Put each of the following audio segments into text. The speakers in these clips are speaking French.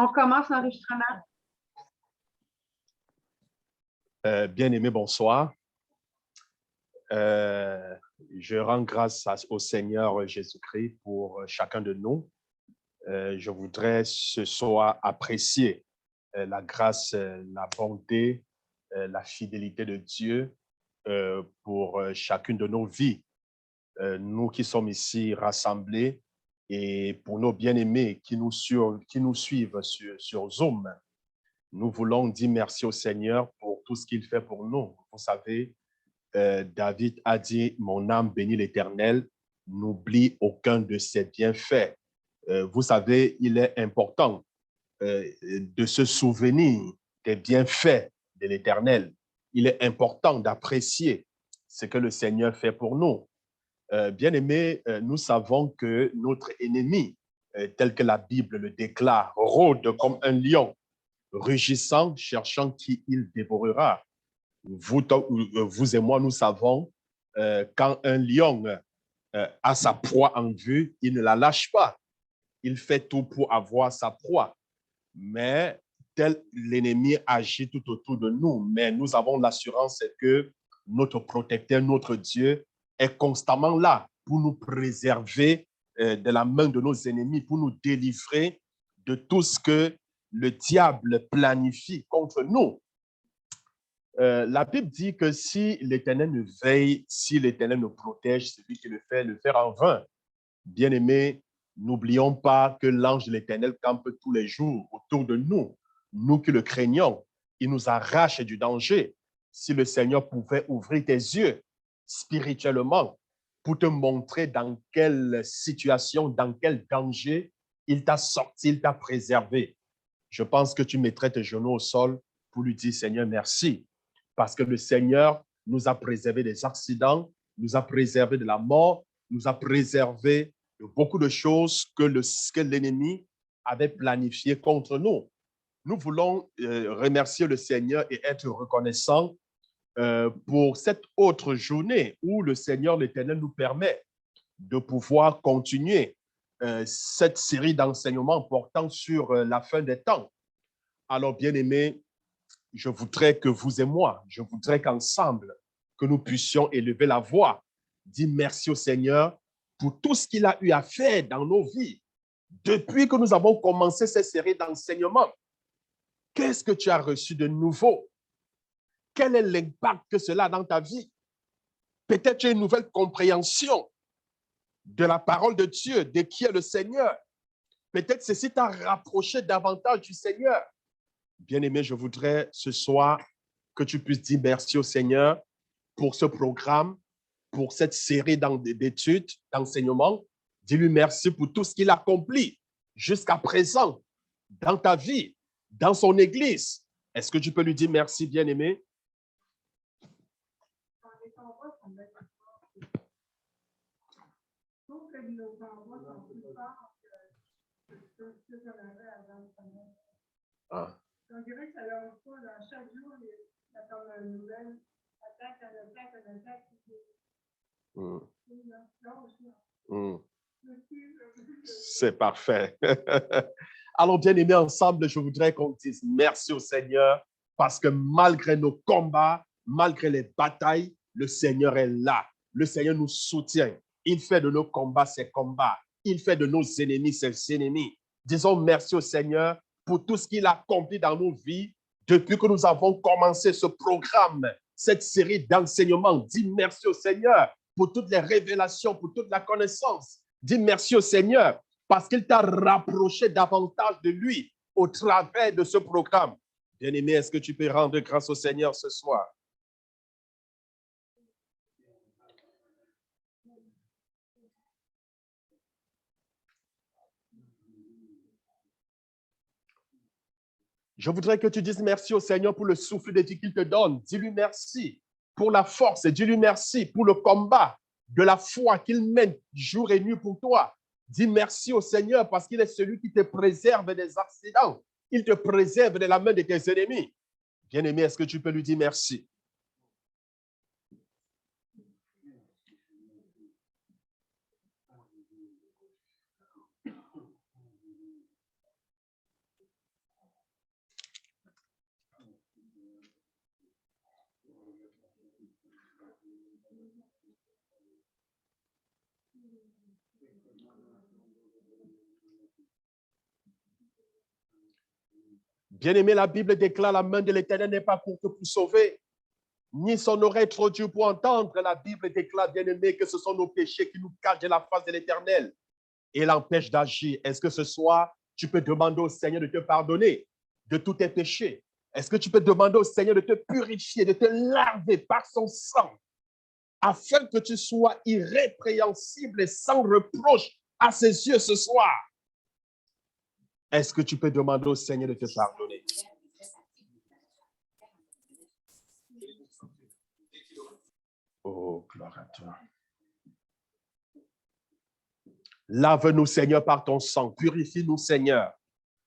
On commence l'enregistrement. Bien-aimé, bonsoir. Je rends grâce au Seigneur Jésus-Christ pour chacun de nous. Je voudrais ce soir apprécier la grâce, la bonté, la fidélité de Dieu pour chacune de nos vies. Nous qui sommes ici rassemblés et pour nos bien-aimés qui nous suivent sur Zoom. Nous voulons dire merci au Seigneur pour tout ce qu'il fait pour nous. Vous savez, David a dit, mon âme bénit l'Éternel, n'oublie aucun de ses bienfaits. Vous savez, il est important de se souvenir des bienfaits de l'Éternel. Il est important d'apprécier ce que le Seigneur fait pour nous. Bien-aimés, nous savons que notre ennemi, tel que la Bible le déclare, rôde comme un lion, rugissant, cherchant qui il dévorera. Vous et moi, nous savons, quand un lion a sa proie en vue, il ne la lâche pas. Il fait tout pour avoir sa proie. Mais tel l'ennemi agit tout autour de nous. Mais nous avons l'assurance que notre protecteur, notre Dieu, est constamment là pour nous préserver de la main de nos ennemis, pour nous délivrer de tout ce que le diable planifie contre nous. La Bible dit que si l'Éternel ne veille, si l'Éternel ne protège, celui qui le fait en vain. Bien-aimés, n'oublions pas que l'ange de l'Éternel campe tous les jours autour de nous. Nous qui le craignons, il nous arrache du danger. Si le Seigneur pouvait ouvrir tes yeux spirituellement pour te montrer dans quelle situation, dans quel danger il t'a sorti, il t'a préservé, je pense que tu mettrais tes genoux au sol pour lui dire, Seigneur, merci. Parce que le Seigneur nous a préservé des accidents, nous a préservé de la mort, nous a préservé de beaucoup de choses que l'ennemi avait planifié contre nous. Nous voulons remercier le Seigneur et être reconnaissants pour cette autre journée où le Seigneur l'Éternel nous permet de pouvoir continuer cette série d'enseignements portant sur la fin des temps. Alors, bien-aimés, je voudrais que vous et moi, je voudrais qu'ensemble, que nous puissions élever la voix, dire merci au Seigneur pour tout ce qu'il a eu à faire dans nos vies. Depuis que nous avons commencé cette série d'enseignements, qu'est-ce que tu as reçu de nouveau? Quel est l'impact que cela a dans ta vie? Peut-être tu as une nouvelle compréhension de la parole de Dieu, de qui est le Seigneur. Peut-être ceci t'a rapproché davantage du Seigneur. Bien-aimé, je voudrais ce soir que tu puisses dire merci au Seigneur pour ce programme, pour cette série d'études, d'enseignements. Dis-lui merci pour tout ce qu'il a accompli jusqu'à présent dans ta vie, dans son Église. Est-ce que tu peux lui dire merci, bien-aimé? Ah. On dirait que ça leur pas, là, chaque jour, il y a comme une nouvelle attaque. C'est parfait. Alors, bien aimés, ensemble, je voudrais qu'on dise merci au Seigneur parce que malgré nos combats, malgré les batailles, le Seigneur est là. Le Seigneur nous soutient. Il fait de nos combats ses combats. Il fait de nos ennemis ses ennemis. Disons merci au Seigneur pour tout ce qu'il a accompli dans nos vies depuis que nous avons commencé ce programme, cette série d'enseignements. Dis merci au Seigneur pour toutes les révélations, pour toute la connaissance. Dis merci au Seigneur parce qu'il t'a rapproché davantage de lui au travers de ce programme. Bien-aimé, est-ce que tu peux rendre grâce au Seigneur ce soir? Je voudrais que tu dises merci au Seigneur pour le souffle de vie qu'il te donne. Dis-lui merci pour la force et dis-lui merci pour le combat de la foi qu'il mène jour et nuit pour toi. Dis merci au Seigneur parce qu'il est celui qui te préserve des accidents. Il te préserve de la main de tes ennemis. Bien-aimé, est-ce que tu peux lui dire merci? Bien-aimé, la Bible déclare la main de l'Éternel n'est pas courte pour sauver, ni son oreille trop dure pour entendre. La Bible déclare, bien-aimé, que ce sont nos péchés qui nous cachent de la face de l'Éternel et l'empêchent d'agir. Est-ce que ce soir, tu peux demander au Seigneur de te pardonner de tous tes péchés? Est-ce que tu peux demander au Seigneur de te purifier, de te laver par son sang, afin que tu sois irrépréhensible et sans reproche à ses yeux ce soir? Est-ce que tu peux demander au Seigneur de te pardonner? Oh, gloire à toi. Lave-nous, Seigneur, par ton sang. Purifie-nous, Seigneur.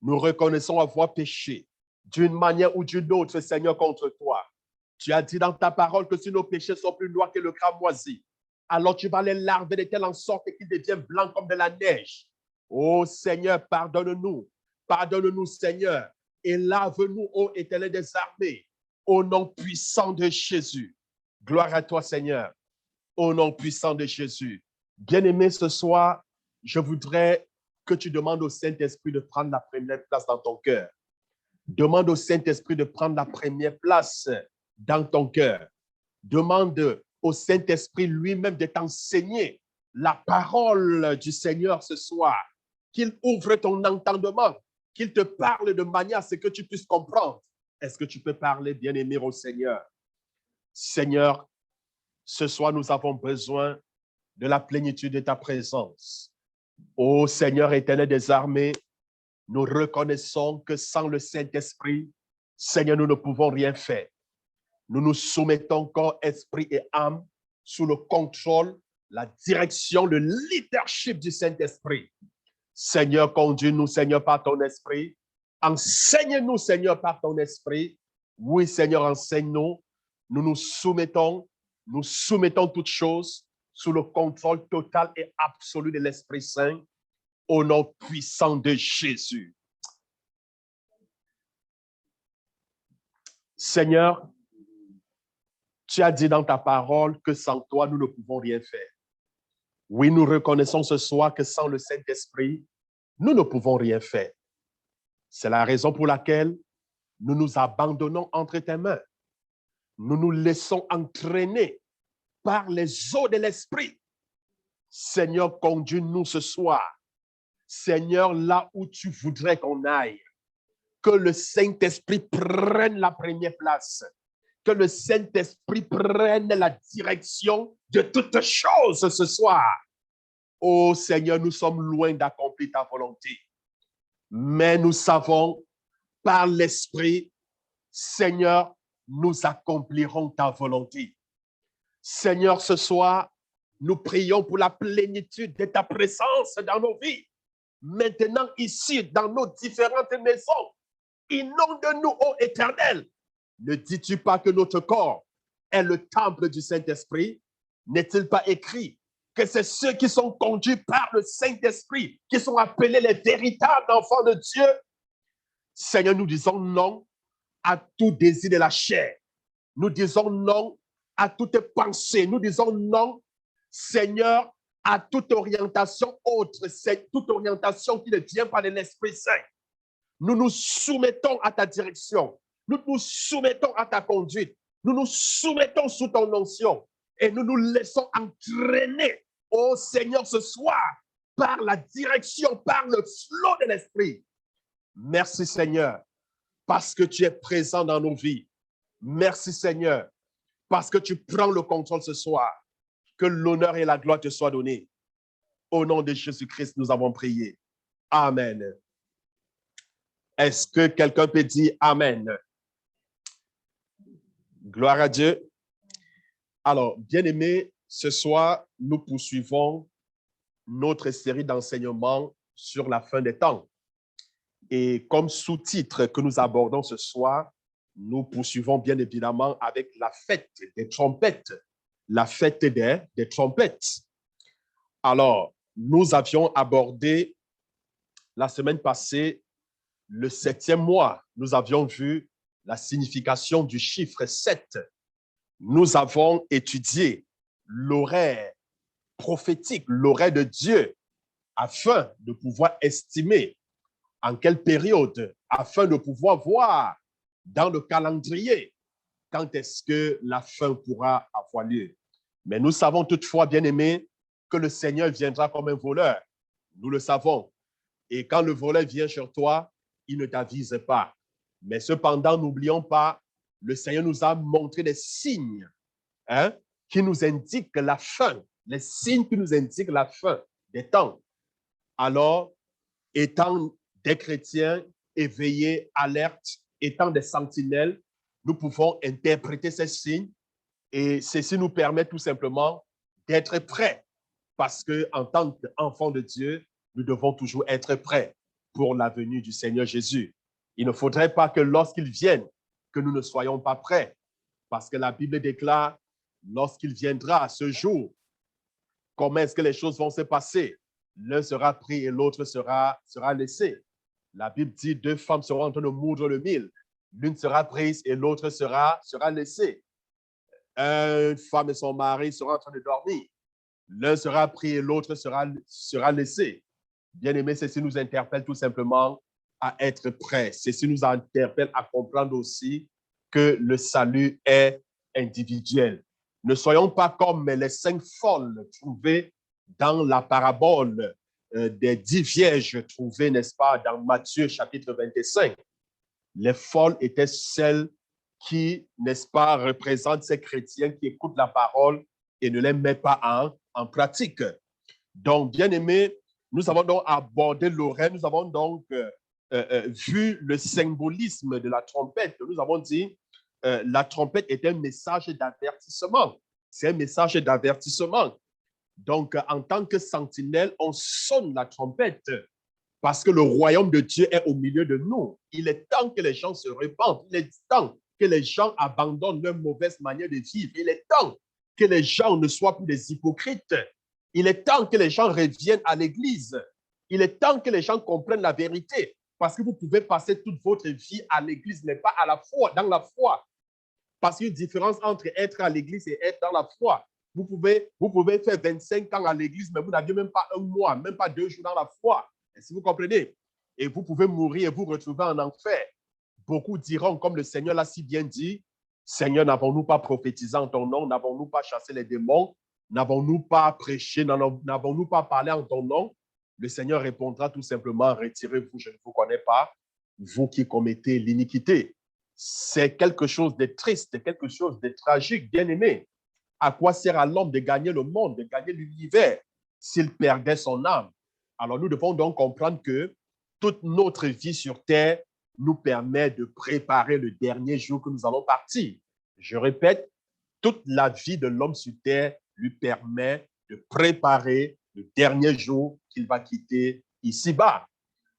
Nous reconnaissons avoir péché d'une manière ou d'une autre, Seigneur, contre toi. Tu as dit dans ta parole que si nos péchés sont plus noirs que le cramoisi, alors tu vas les laver de telle en sorte qu'ils deviennent blancs comme de la neige. Oh Seigneur, pardonne-nous. Pardonne-nous, Seigneur, et lave-nous, ô Éternel des armées, au nom puissant de Jésus. Gloire à toi, Seigneur, au nom puissant de Jésus. Bien-aimé, ce soir, je voudrais que tu demandes au Saint-Esprit de prendre la première place dans ton cœur. Demande au Saint-Esprit de prendre la première place dans ton cœur. Demande au Saint-Esprit lui-même de t'enseigner la parole du Seigneur ce soir. Qu'il ouvre ton entendement, qu'il te parle de manière à ce que tu puisses comprendre. Est-ce que tu peux parler, bien-aimé, au Seigneur? Seigneur, ce soir, nous avons besoin de la plénitude de ta présence. Ô Seigneur éternel des armées, nous reconnaissons que sans le Saint-Esprit, Seigneur, nous ne pouvons rien faire. Nous nous soumettons corps, esprit et âme sous le contrôle, la direction, le leadership du Saint-Esprit. Seigneur, conduis-nous, Seigneur, par ton esprit. Enseigne-nous, Seigneur, par ton esprit. Oui, Seigneur, enseigne-nous. Nous nous soumettons toutes choses sous le contrôle total et absolu de l'Esprit Saint, au nom puissant de Jésus. Seigneur, tu as dit dans ta parole que sans toi, nous ne pouvons rien faire. Oui, nous reconnaissons ce soir que sans le Saint-Esprit, nous ne pouvons rien faire. C'est la raison pour laquelle nous nous abandonnons entre tes mains. Nous nous laissons entraîner par les eaux de l'Esprit. Seigneur, conduis-nous ce soir. Seigneur, là où tu voudrais qu'on aille, que le Saint-Esprit prenne la première place, que le Saint-Esprit prenne la direction de toutes choses ce soir. Oh Seigneur, nous sommes loin d'accomplir ta volonté, mais nous savons par l'Esprit, Seigneur, nous accomplirons ta volonté. Seigneur, ce soir, nous prions pour la plénitude de ta présence dans nos vies. Maintenant, ici, dans nos différentes maisons, inonde-nous, ô Éternel. Ne dis-tu pas que notre corps est le temple du Saint-Esprit? N'est-il pas écrit que c'est ceux qui sont conduits par le Saint-Esprit qui sont appelés les véritables enfants de Dieu? Seigneur, nous disons non à tout désir de la chair. Nous disons non à toute pensée. Nous disons non, Seigneur, à toute orientation autre, c'est toute orientation qui ne vient pas de l'Esprit Saint. Nous nous soumettons à ta direction. Nous nous soumettons à ta conduite. Nous nous soumettons sous ton onction et nous nous laissons entraîner, ô Seigneur, ce soir, par la direction, par le flot de l'Esprit. Merci, Seigneur, parce que tu es présent dans nos vies. Merci, Seigneur, parce que tu prends le contrôle ce soir. Que l'honneur et la gloire te soient donnés. Au nom de Jésus-Christ, nous avons prié. Amen. Est-ce que quelqu'un peut dire Amen? Gloire à Dieu. Alors, bien-aimés, ce soir, nous poursuivons notre série d'enseignements sur la fin des temps. Et comme sous-titre que nous abordons ce soir, nous poursuivons bien évidemment avec la fête des trompettes. La fête des trompettes. Alors, nous avions abordé la semaine passée le 7e mois. Nous avions vu la signification du chiffre 7. nous avons étudié l'oreille prophétique, l'oreille de Dieu, afin de pouvoir estimer en quelle période, afin de pouvoir voir dans le calendrier quand est-ce que la fin pourra avoir lieu. Mais nous savons toutefois, bien-aimés, que le Seigneur viendra comme un voleur. Nous le savons. Et quand le voleur vient sur toi, il ne t'avise pas. Mais cependant, n'oublions pas, le Seigneur nous a montré des signes qui nous indiquent la fin, les signes qui nous indiquent la fin des temps. Alors, étant des chrétiens éveillés, alertes, étant des sentinelles, nous pouvons interpréter ces signes et ceci nous permet tout simplement d'être prêts parce qu'en tant qu'enfants de Dieu, nous devons toujours être prêts pour la venue du Seigneur Jésus. Il ne faudrait pas que lorsqu'il vienne, que nous ne soyons pas prêts parce que la Bible déclare, lorsqu'il viendra ce jour, comment est-ce que les choses vont se passer? L'un sera pris et l'autre sera laissé. La Bible dit, 2 femmes seront en train de moudre le mil. L'une sera prise et l'autre sera laissée. Une femme et son mari seront en train de dormir. L'un sera pris et l'autre sera laissé. Bien-aimés, ceci nous interpelle tout simplement à être prêts. Ceci nous interpelle à comprendre aussi que le salut est individuel. Ne soyons pas comme les 5 folles trouvées dans la parabole des 10 vierges trouvées, n'est-ce pas, dans Matthieu chapitre 25. Les folles étaient celles qui, n'est-ce pas, représentent ces chrétiens qui écoutent la parole et ne les mettent pas en pratique. Donc, bien aimés, nous avons donc abordé l'oreille, nous avons donc vu le symbolisme de la trompette. Nous avons dit la trompette est un message d'avertissement. C'est un message d'avertissement. Donc, en tant que sentinelle, on sonne la trompette parce que le royaume de Dieu est au milieu de nous. Il est temps que les gens se répandent. Il est temps que les gens abandonnent leur mauvaise manière de vivre. Il est temps que les gens ne soient plus des hypocrites. Il est temps que les gens reviennent à l'église. Il est temps que les gens comprennent la vérité. Parce que vous pouvez passer toute votre vie à l'église, mais pas à la foi, dans la foi. Parce qu'il y a une différence entre être à l'église et être dans la foi. Vous pouvez faire 25 ans à l'église, mais vous n'aviez même pas un mois, même pas 2 jours dans la foi. Si vous comprenez? Et vous pouvez mourir et vous retrouver en enfer. Beaucoup diront, comme le Seigneur l'a si bien dit, Seigneur, n'avons-nous pas prophétisé en ton nom? N'avons-nous pas chassé les démons? N'avons-nous pas prêché? N'avons-nous pas parlé en ton nom? Le Seigneur répondra tout simplement, retirez-vous, je ne vous connais pas, vous qui commettez l'iniquité. C'est quelque chose de triste, quelque chose de tragique, bien aimé. À quoi sert à l'homme de gagner le monde, de gagner l'univers, s'il perdait son âme? Alors, nous devons donc comprendre que toute notre vie sur terre nous permet de préparer le dernier jour que nous allons partir. Je répète, toute la vie de l'homme sur terre lui permet de préparer le dernier jour qu'il va quitter ici-bas.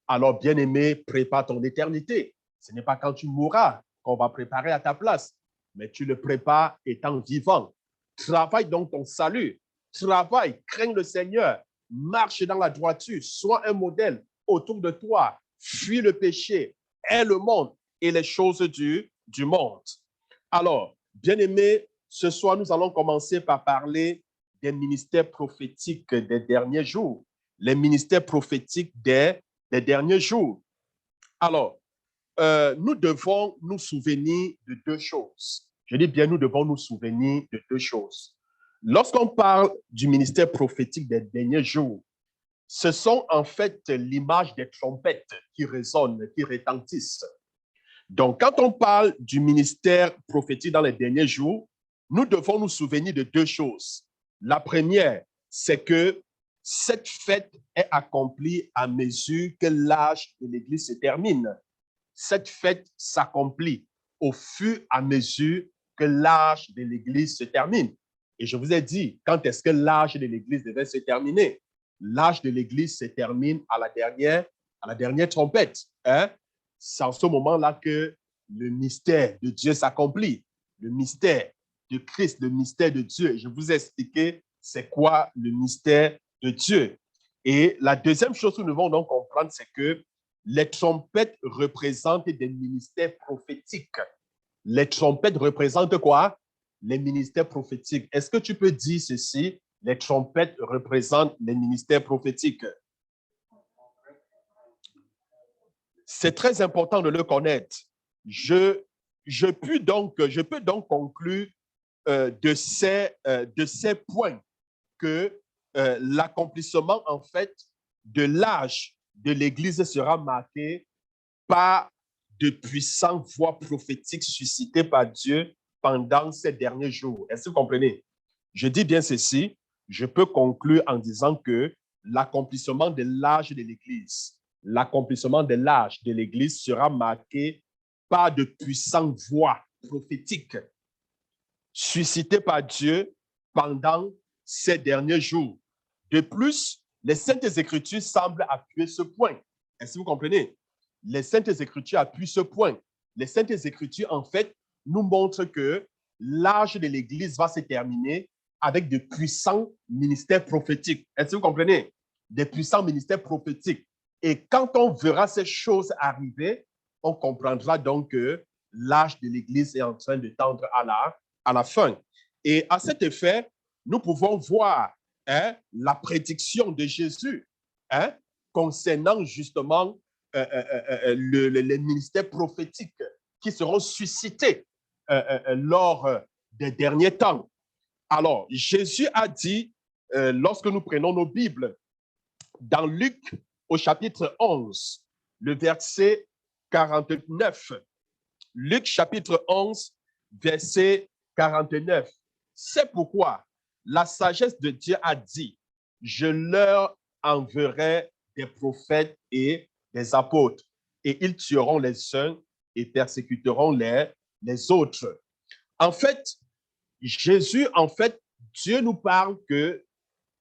Alors, bien-aimé, prépare ton éternité. Ce n'est pas quand tu mourras qu'on va préparer à ta place, mais tu le prépares étant vivant. Travaille donc ton salut. Travaille, crains le Seigneur. Marche dans la droiture. Sois un modèle autour de toi. Fuis le péché. Aie le monde et les choses du monde. Alors, bien-aimés, ce soir, nous allons commencer par parler des ministères prophétiques des derniers jours. Les ministères prophétiques des derniers jours. Alors, nous devons nous souvenir de 2 choses. Je dis bien, nous devons nous souvenir de 2 choses. Lorsqu'on parle du ministère prophétique des derniers jours, ce sont en fait l'image des trompettes qui résonnent, qui retentissent. Donc, quand on parle du ministère prophétique dans les derniers jours, nous devons nous souvenir de 2 choses. La première, c'est que cette fête est accomplie à mesure que l'âge de l'Église se termine. Cette fête s'accomplit au fur et à mesure que l'âge de l'Église se termine. Et je vous ai dit, quand est-ce que l'âge de l'Église devait se terminer? L'âge de l'Église se termine à la dernière trompette. C'est en ce moment-là que le mystère de Dieu s'accomplit. Le mystère de Christ, le mystère de Dieu. Je vous ai expliqué c'est quoi le mystère de Dieu. Et la deuxième chose que nous devons donc comprendre, c'est que les trompettes représentent des ministères prophétiques. Les trompettes représentent quoi? les ministères prophétiques. Est-ce que tu peux dire ceci? Les trompettes représentent les ministères prophétiques. C'est très important de le connaître. Je peux donc conclure de ces points que l'accomplissement, en fait, de l'âge de l'Église sera marqué par de puissantes voix prophétiques suscitées par Dieu pendant ces derniers jours. Est-ce que vous comprenez? Je dis bien ceci, je peux conclure en disant que l'accomplissement de l'âge de l'Église sera marqué par de puissantes voix prophétiques suscitées par Dieu pendant ces derniers jours. De plus, les Saintes Écritures semblent appuyer ce point. Est-ce que vous comprenez? Les Saintes Écritures appuient ce point. Les Saintes Écritures, en fait, nous montrent que l'âge de l'Église va se terminer avec de puissants ministères prophétiques. Est-ce que vous comprenez? Des puissants ministères prophétiques. Et quand on verra ces choses arriver, on comprendra donc que l'âge de l'Église est en train de tendre à la fin. Et à cet effet, nous pouvons voir la prédiction de Jésus concernant justement les ministères prophétiques qui seront suscités lors des derniers temps. Alors, Jésus a dit, lorsque nous prenons nos Bibles, dans Luc au chapitre 11, le verset 49. Luc chapitre 11, verset 49. C'est pourquoi la sagesse de Dieu a dit, je leur enverrai des prophètes et des apôtres, et ils tueront les uns et persécuteront les autres. En fait, Jésus, Dieu nous parle que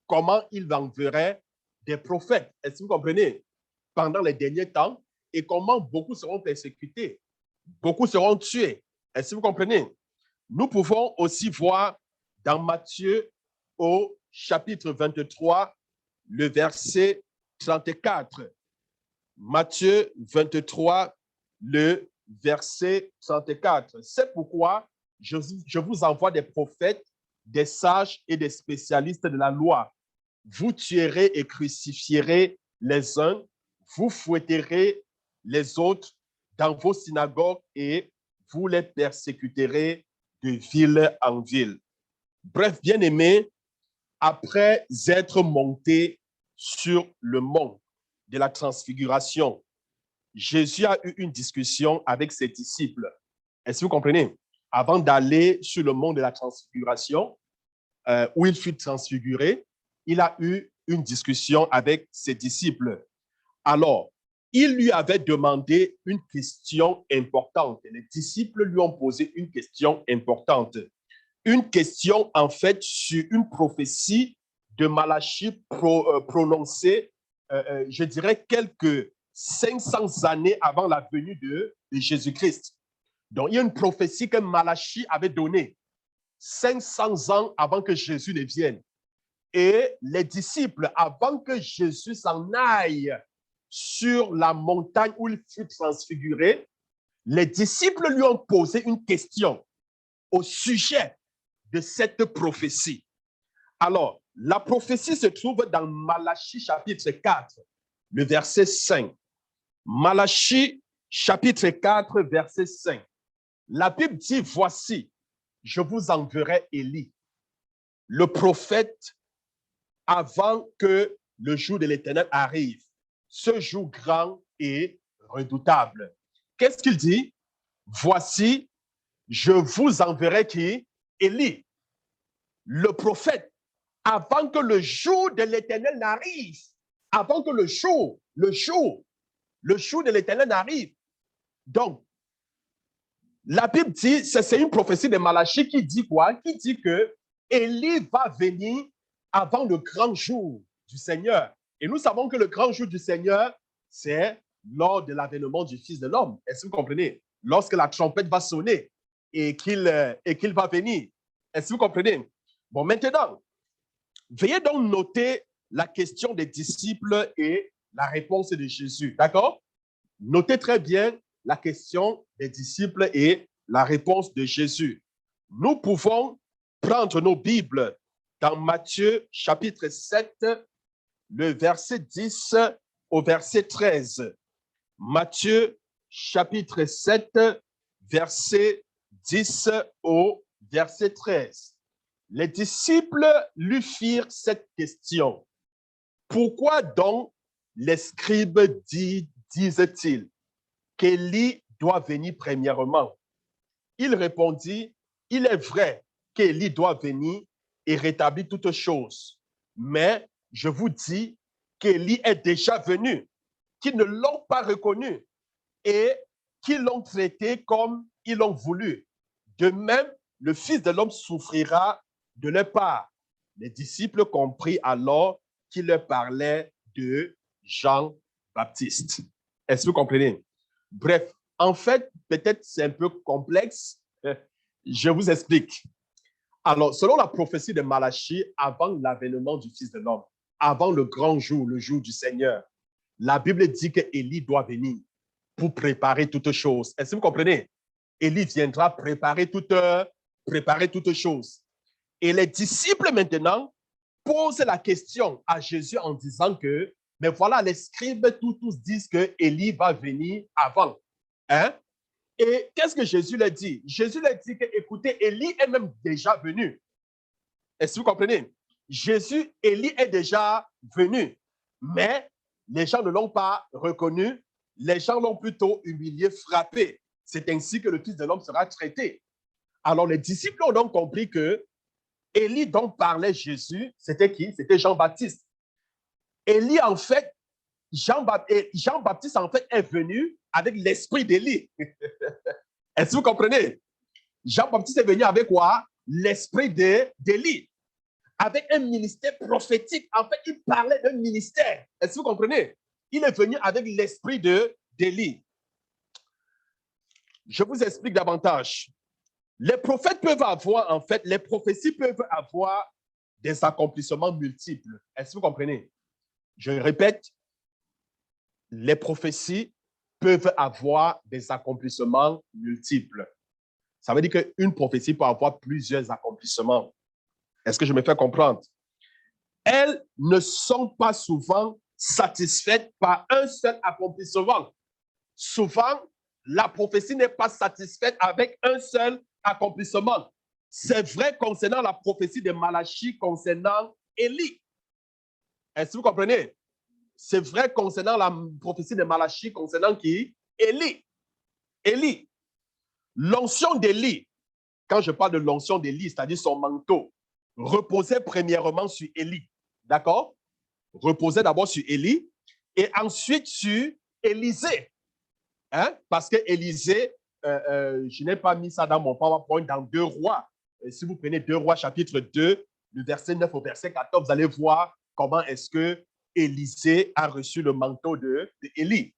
comment il enverrait des prophètes. Est-ce que vous comprenez? Pendant les derniers temps, et comment beaucoup seront persécutés, beaucoup seront tués. Est-ce que vous comprenez? Nous pouvons aussi voir dans Matthieu au chapitre 23, le verset 34. Matthieu 23, le verset 34. C'est pourquoi je vous envoie des prophètes, des sages et des spécialistes de la loi. Vous tuerez et crucifierez les uns, vous fouetterez les autres dans vos synagogues et vous les persécuterez de ville en ville. Bref, bien-aimés, après être monté sur le mont de la transfiguration, Jésus a eu une discussion avec ses disciples. Est-ce que vous comprenez? Avant d'aller sur le mont de la transfiguration, où il fut transfiguré, il a eu une discussion avec ses disciples. Alors, il lui avait demandé une question importante. Les disciples lui ont posé une question importante. Une question, en fait, sur une prophétie de Malachie prononcée, je dirais, quelques 500 années avant la venue de Jésus-Christ. Donc, il y a une prophétie que Malachie avait donnée 500 ans avant que Jésus ne vienne. Et les disciples, avant que Jésus s'en aille sur la montagne où il fut transfiguré, les disciples lui ont posé une question au sujet de cette prophétie. Alors, la prophétie se trouve dans Malachie chapitre 4, le verset 5. Malachie chapitre 4, verset 5. La Bible dit, voici, je vous enverrai Élie, le prophète, avant que le jour de l'Éternel arrive, ce jour grand et redoutable. Qu'est-ce qu'il dit? Voici, je vous enverrai qui? Élie, le prophète, avant que le jour de l'Éternel n'arrive, avant que le jour de l'Éternel n'arrive. Donc, la Bible dit, c'est une prophétie de Malachie qui dit quoi? Qui dit que Élie va venir avant le grand jour du Seigneur. Et nous savons que le grand jour du Seigneur, c'est lors de l'avènement du Fils de l'homme. Est-ce que vous comprenez? Lorsque la trompette va sonner et qu'il va venir. Est-ce que vous comprenez? Bon, maintenant, veuillez donc noter la question des disciples et la réponse de Jésus. D'accord? Notez très bien la question des disciples et la réponse de Jésus. Nous pouvons prendre nos Bibles dans Matthieu chapitre 7, le verset 10 au verset 13. Matthieu chapitre 7, verset 10 au verset 13. Les disciples lui firent cette question. Pourquoi donc les scribes disent-ils qu'Élie doit venir premièrement? Il répondit, il est vrai qu'Élie doit venir et rétablir toutes choses. Mais je vous dis qu'Élie est déjà venu, qu'ils ne l'ont pas reconnu et qu'ils l'ont traité comme ils l'ont voulu. De même, le Fils de l'homme souffrira de leur part. Les disciples comprirent alors qu'il leur parlait de Jean-Baptiste. Est-ce que vous comprenez? Bref, en fait, peut-être c'est un peu complexe. Je vous explique. Alors, selon la prophétie de Malachie, avant l'avènement du Fils de l'homme, avant le grand jour, le jour du Seigneur, la Bible dit qu'Élie doit venir pour préparer toutes choses. Est-ce que vous comprenez? Élie viendra préparer toutes choses. Et les disciples maintenant posent la question à Jésus en disant que, mais voilà, les scribes tous disent que Élie va venir avant. Hein? Et qu'est-ce que Jésus leur dit? Jésus leur dit que, écoutez, Élie est même déjà venu. Est-ce que vous comprenez? Élie est déjà venu, mais les gens ne l'ont pas reconnu, les gens l'ont plutôt humilié, frappé. C'est ainsi que le Fils de l'homme sera traité. Alors les disciples ont donc compris que Élie dont parlait Jésus, c'était qui? C'était Jean-Baptiste. Élie, en fait, Jean-Baptiste, en fait, est venu avec l'esprit d'Élie. Est-ce que vous comprenez? Jean-Baptiste est venu avec quoi? L'esprit d'Élie. Avec un ministère prophétique. En fait, il parlait d'un ministère. Est-ce que vous comprenez? Il est venu avec l'esprit d'Élie. Je vous explique davantage. Les prophètes peuvent avoir, en fait, les prophéties peuvent avoir des accomplissements multiples. Est-ce que vous comprenez? Je répète, les prophéties peuvent avoir des accomplissements multiples. Ça veut dire qu'une prophétie peut avoir plusieurs accomplissements. Est-ce que je me fais comprendre? Elles ne sont pas souvent satisfaites par un seul accomplissement. Souvent, la prophétie n'est pas satisfaite avec un seul accomplissement. C'est vrai concernant la prophétie de Malachie concernant Élie. Est-ce que vous comprenez? C'est vrai concernant la prophétie de Malachie concernant qui? Élie. Élie. L'onction d'Élie, quand je parle de l'onction d'Élie, c'est-à-dire son manteau, reposait premièrement sur Élie. D'accord? Reposait d'abord sur Élie et ensuite sur Élisée. Hein? Parce que Élisée, je n'ai pas mis ça dans mon PowerPoint, dans 2 Rois. Si vous prenez 2 Rois, chapitre 2, le verset 9 au verset 14, vous allez voir comment est-ce que Élisée a reçu le manteau d'Élie.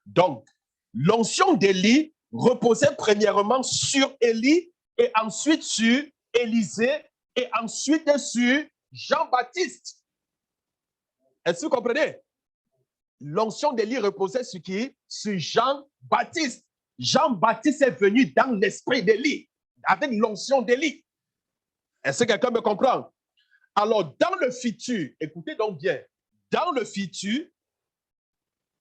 Donc, l'onction d'Élie reposait premièrement sur Élie et ensuite sur Élisée et ensuite sur Jean-Baptiste. Est-ce que vous comprenez? L'onction d'Élie reposait sur qui? Sur Jean-Baptiste. Jean-Baptiste est venu dans l'esprit d'Élie, avec l'onction d'Élie. Est-ce que quelqu'un me comprend? Alors, dans le futur, écoutez donc bien, dans le futur,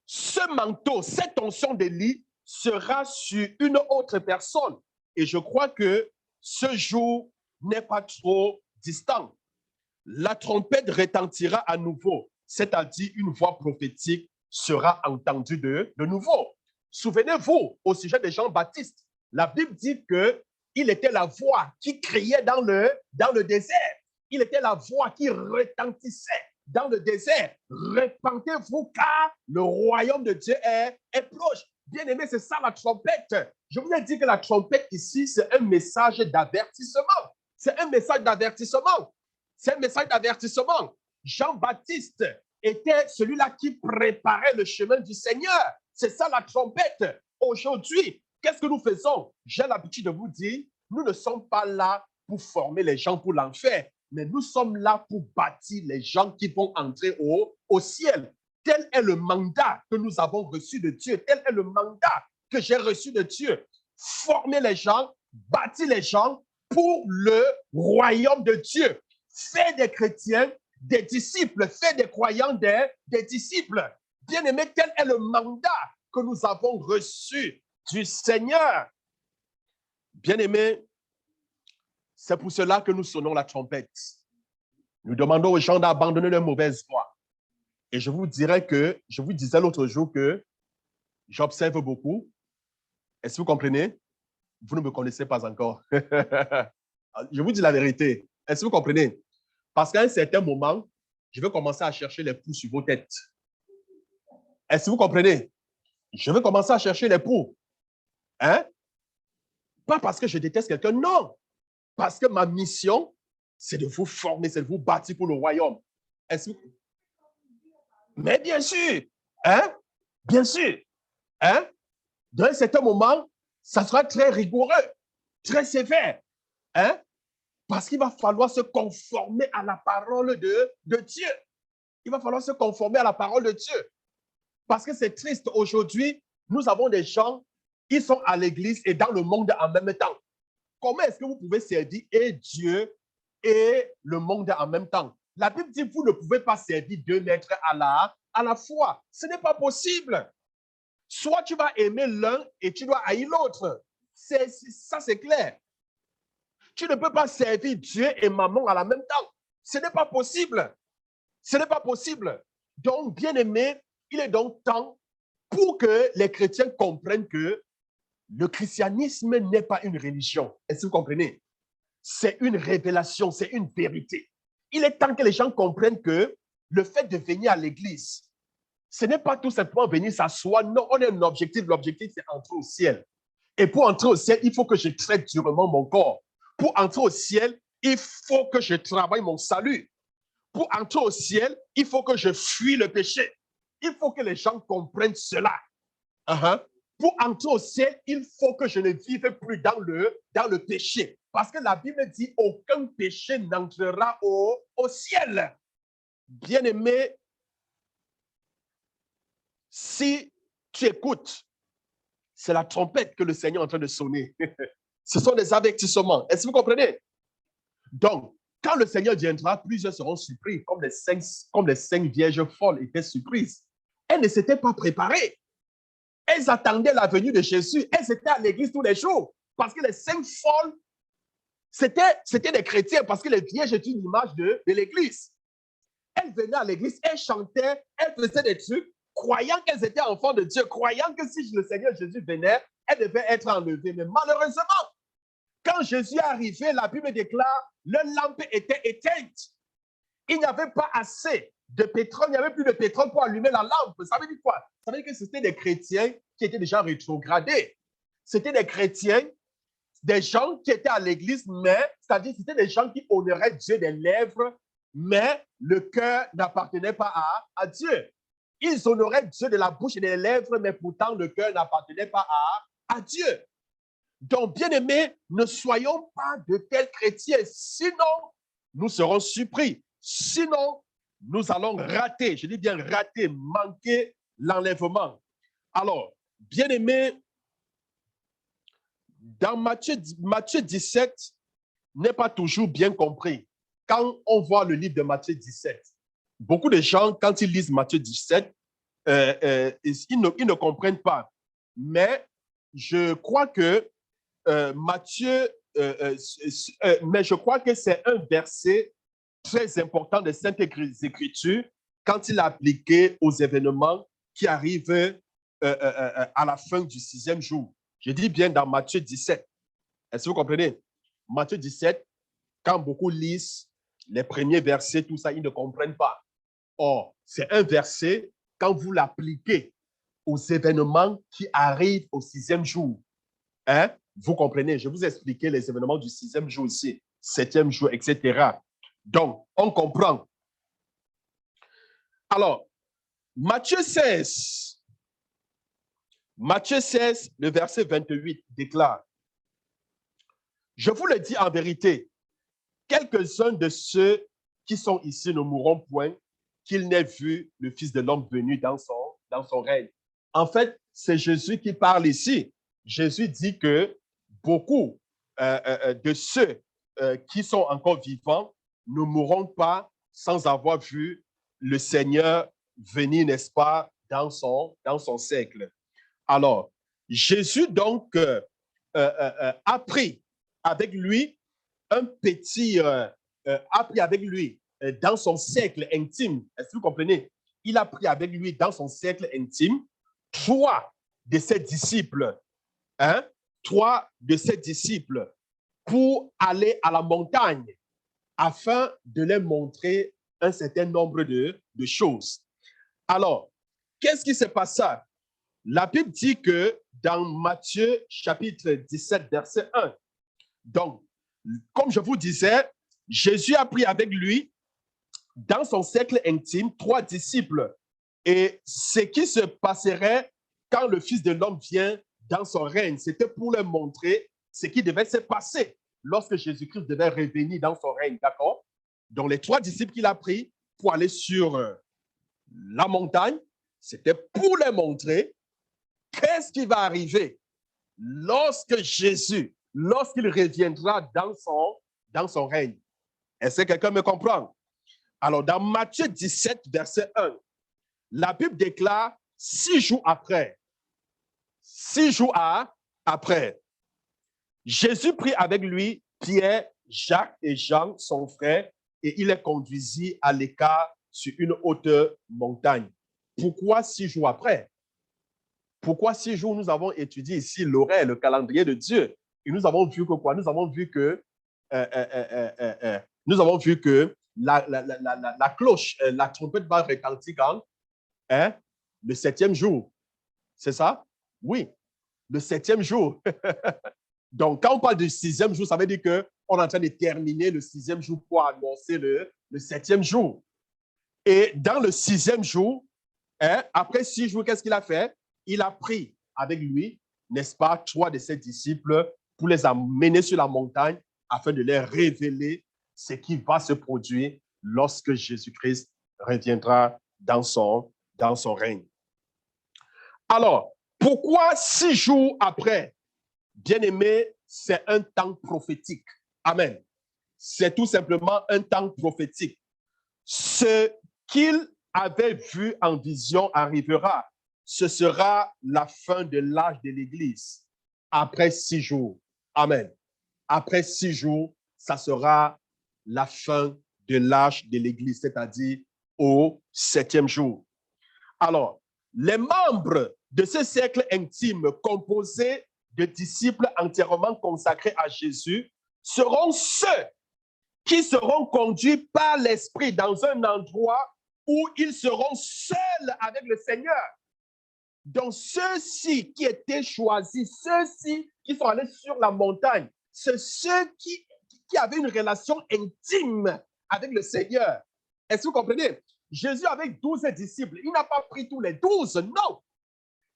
ce manteau, cette onction d'Élie sera sur une autre personne. Et je crois que ce jour n'est pas trop distant. La trompette retentira à nouveau, c'est-à-dire une voix prophétique sera entendue de nouveau. Souvenez-vous, au sujet de Jean-Baptiste, la Bible dit qu'il était la voix qui criait dans le désert. Il était la voix qui retentissait dans le désert. Repentez-vous car le royaume de Dieu est proche. Bien aimé, c'est ça la trompette. Je vous ai dit que la trompette ici, c'est un message d'avertissement. C'est un message d'avertissement. C'est un message d'avertissement. Jean-Baptiste était celui-là qui préparait le chemin du Seigneur. C'est ça la trompette. Aujourd'hui, qu'est-ce que nous faisons? J'ai l'habitude de vous dire, nous ne sommes pas là pour former les gens pour l'enfer, mais nous sommes là pour bâtir les gens qui vont entrer au ciel. Tel est le mandat que nous avons reçu de Dieu. Tel est le mandat que j'ai reçu de Dieu. Former les gens, bâtir les gens pour le royaume de Dieu. Faire des chrétiens des disciples, faire des croyants des disciples. Bien-aimés, tel est le mandat que nous avons reçu du Seigneur. Bien-aimés, c'est pour cela que nous sonnons la trompette. Nous demandons aux gens d'abandonner leur mauvaise voie. Et je vous disais l'autre jour que j'observe beaucoup. Est-ce que vous comprenez? Vous ne me connaissez pas encore. Je vous dis la vérité. Est-ce que vous comprenez? Parce qu'à un certain moment, je vais commencer à chercher les poux sur vos têtes. Est-ce que vous comprenez? Je vais commencer à chercher les poux. Hein? Pas parce que je déteste quelqu'un, non. Parce que ma mission, c'est de vous former, c'est de vous bâtir pour le royaume. Est-ce que... Mais bien sûr, hein? Bien sûr. Hein? Dans un certain moment, ça sera très rigoureux, très sévère. Hein? Parce qu'il va falloir se conformer à la parole de Dieu. Il va falloir se conformer à la parole de Dieu. Parce que c'est triste. Aujourd'hui, nous avons des gens, ils sont à l'église et dans le monde en même temps. Comment est-ce que vous pouvez servir et Dieu et le monde en même temps? La Bible dit, vous ne pouvez pas servir deux maîtres à la fois. Ce n'est pas possible. Soit tu vas aimer l'un et tu dois haïr l'autre. Ça, c'est clair. Tu ne peux pas servir Dieu et maman à la même temps. Ce n'est pas possible. Ce n'est pas possible. Donc, bien-aimé, il est donc temps pour que les chrétiens comprennent que le christianisme n'est pas une religion. Est-ce que vous comprenez? C'est une révélation, c'est une vérité. Il est temps que les gens comprennent que le fait de venir à l'église, ce n'est pas tout simplement venir s'asseoir. Non, on a un objectif. L'objectif, c'est entrer au ciel. Et pour entrer au ciel, il faut que je traite durement mon corps. Pour entrer au ciel, il faut que je travaille mon salut. Pour entrer au ciel, il faut que je fuis le péché. Il faut que les gens comprennent cela. Pour entrer au ciel, il faut que je ne vive plus dans le péché. Parce que la Bible dit, aucun péché n'entrera au ciel. Bien-aimé, si tu écoutes, c'est la trompette que le Seigneur est en train de sonner. Ce sont des avertissements. Est-ce que vous comprenez? Donc, quand le Seigneur viendra, plusieurs seront surpris, comme les cinq vierges folles étaient surprises. Elles ne s'étaient pas préparées. Elles attendaient la venue de Jésus. Elles étaient à l'église tous les jours. Parce que les cinq folles, c'était des chrétiens, parce que les vierges est une image de l'église. Elles venaient à l'église, elles chantaient, elles faisaient des trucs, croyant qu'elles étaient enfants de Dieu, croyant que si le Seigneur Jésus venait, elles devaient être enlevées. Mais malheureusement, quand Jésus est arrivé, la Bible déclare, leur lampe était éteinte. Il n'y avait pas assez de pétrole, il n'y avait plus de pétrole pour allumer la lampe. Ça veut dire quoi? Ça veut dire que c'était des chrétiens qui étaient déjà rétrogradés. C'était des chrétiens, des gens qui étaient à l'église, mais, c'est-à-dire c'était des gens qui honoraient Dieu des lèvres, mais le cœur n'appartenait pas à Dieu. Ils honoraient Dieu de la bouche et des lèvres, mais pourtant le cœur n'appartenait pas à Dieu. Donc, bien-aimés, ne soyons pas de tels chrétiens, sinon nous serons surpris. Sinon, nous allons rater, je dis bien rater, manquer l'enlèvement. Alors, bien-aimés, dans Matthieu 17, n'est pas toujours bien compris. Quand on voit le livre de Matthieu 17, beaucoup de gens, quand ils lisent Matthieu 17, ils ne comprennent pas. Mais je crois que mais je crois que c'est un verset très important de Sainte Écriture quand il est appliqué aux événements qui arrivent à la fin du 6e jour. Je dis bien dans Matthieu 17. Est-ce que vous comprenez? Matthieu 17, quand beaucoup lisent les premiers versets, tout ça, ils ne comprennent pas. Or, c'est un verset, quand vous l'appliquez aux événements qui arrivent au 6e jour, hein? Vous comprenez, je vous ai expliqué les événements du 6e jour ici, 7e jour, etc. Donc, on comprend. Alors, Matthieu 16, le verset 28 déclare, « Je vous le dis en vérité, quelques-uns de ceux qui sont ici ne mourront point, qu'ils n'aient vu le Fils de l'homme venu dans son règne. » En fait, c'est Jésus qui parle ici. Jésus dit que beaucoup de ceux qui sont encore vivants ne mourront pas sans avoir vu le Seigneur venir, n'est-ce pas, dans son siècle. Alors, Jésus donc a pris avec lui un petit, a pris avec lui dans son cercle intime. Est-ce que vous comprenez? Il a pris avec lui dans son cercle intime 3 de ses disciples, hein? 3 de ses disciples pour aller à la montagne afin de leur montrer un certain nombre de choses. Alors, qu'est-ce qui se passé? La Bible dit que dans Matthieu chapitre 17, verset 1, donc, comme je vous disais, Jésus a pris avec lui dans son cercle intime 3 disciples. Et ce qui se passerait quand le Fils de l'homme vient dans son règne, c'était pour leur montrer ce qui devait se passer lorsque Jésus-Christ devait revenir dans son règne, d'accord? Donc, les 3 disciples qu'il a pris pour aller sur la montagne, c'était pour leur montrer qu'est-ce qui va arriver lorsque Jésus, lorsqu'il reviendra dans son règne. Est-ce que quelqu'un me comprend? Alors, dans Matthieu 17, verset 1, la Bible déclare 6 jours après, Jésus prit avec lui Pierre, Jacques et Jean, son frère, et il les conduisit à l'écart sur une haute montagne. Pourquoi 6 jours après? Pourquoi 6 jours? Nous avons étudié ici l'horaire, le calendrier de Dieu. Et nous avons vu que quoi? Nous avons vu que la cloche, la trompette va retentir quand? Le 7e jour. C'est ça? Oui, le 7e jour. Donc, quand on parle du 6e jour, ça veut dire qu'on est en train de terminer le 6e jour pour annoncer le 7e jour. Et dans le 6e jour, après 6 jours, qu'est-ce qu'il a fait? Il a pris avec lui, n'est-ce pas, 3 de ses disciples pour les amener sur la montagne afin de leur révéler ce qui va se produire lorsque Jésus-Christ reviendra dans son règne. Alors, pourquoi 6 jours après? Bien-aimé, c'est un temps prophétique. Amen. C'est tout simplement un temps prophétique. Ce qu'il avait vu en vision arrivera. Ce sera la fin de l'âge de l'Église. Après 6 jours. Amen. Après 6 jours, ça sera la fin de l'âge de l'Église, c'est-à-dire au 7e jour. Alors, les membres de ce cercle intime composé de disciples entièrement consacrés à Jésus seront ceux qui seront conduits par l'Esprit dans un endroit où ils seront seuls avec le Seigneur. Donc, ceux-ci qui étaient choisis, ceux-ci qui sont allés sur la montagne, c'est ceux qui avaient une relation intime avec le Seigneur. Est-ce que vous comprenez? Jésus avec 12 disciples, il n'a pas pris tous les 12, non.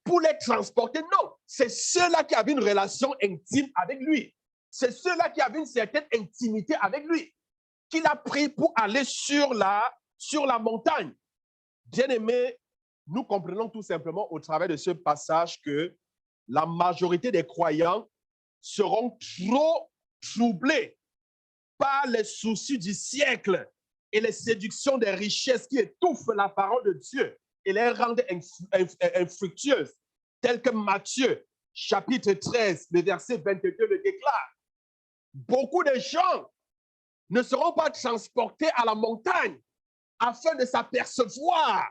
Pour les transporter, non. C'est ceux-là qui avaient une relation intime avec lui. C'est ceux-là qui avaient une certaine intimité avec lui qu'il a pris pour aller sur la montagne. Bien-aimés, nous comprenons tout simplement au travers de ce passage que la majorité des croyants seront trop troublés par les soucis du siècle et les séductions des richesses qui étouffent la parole de Dieu et les rendent infructueuses, telles que Matthieu, chapitre 13, le verset 22 le déclare. Beaucoup de gens ne seront pas transportés à la montagne afin de s'apercevoir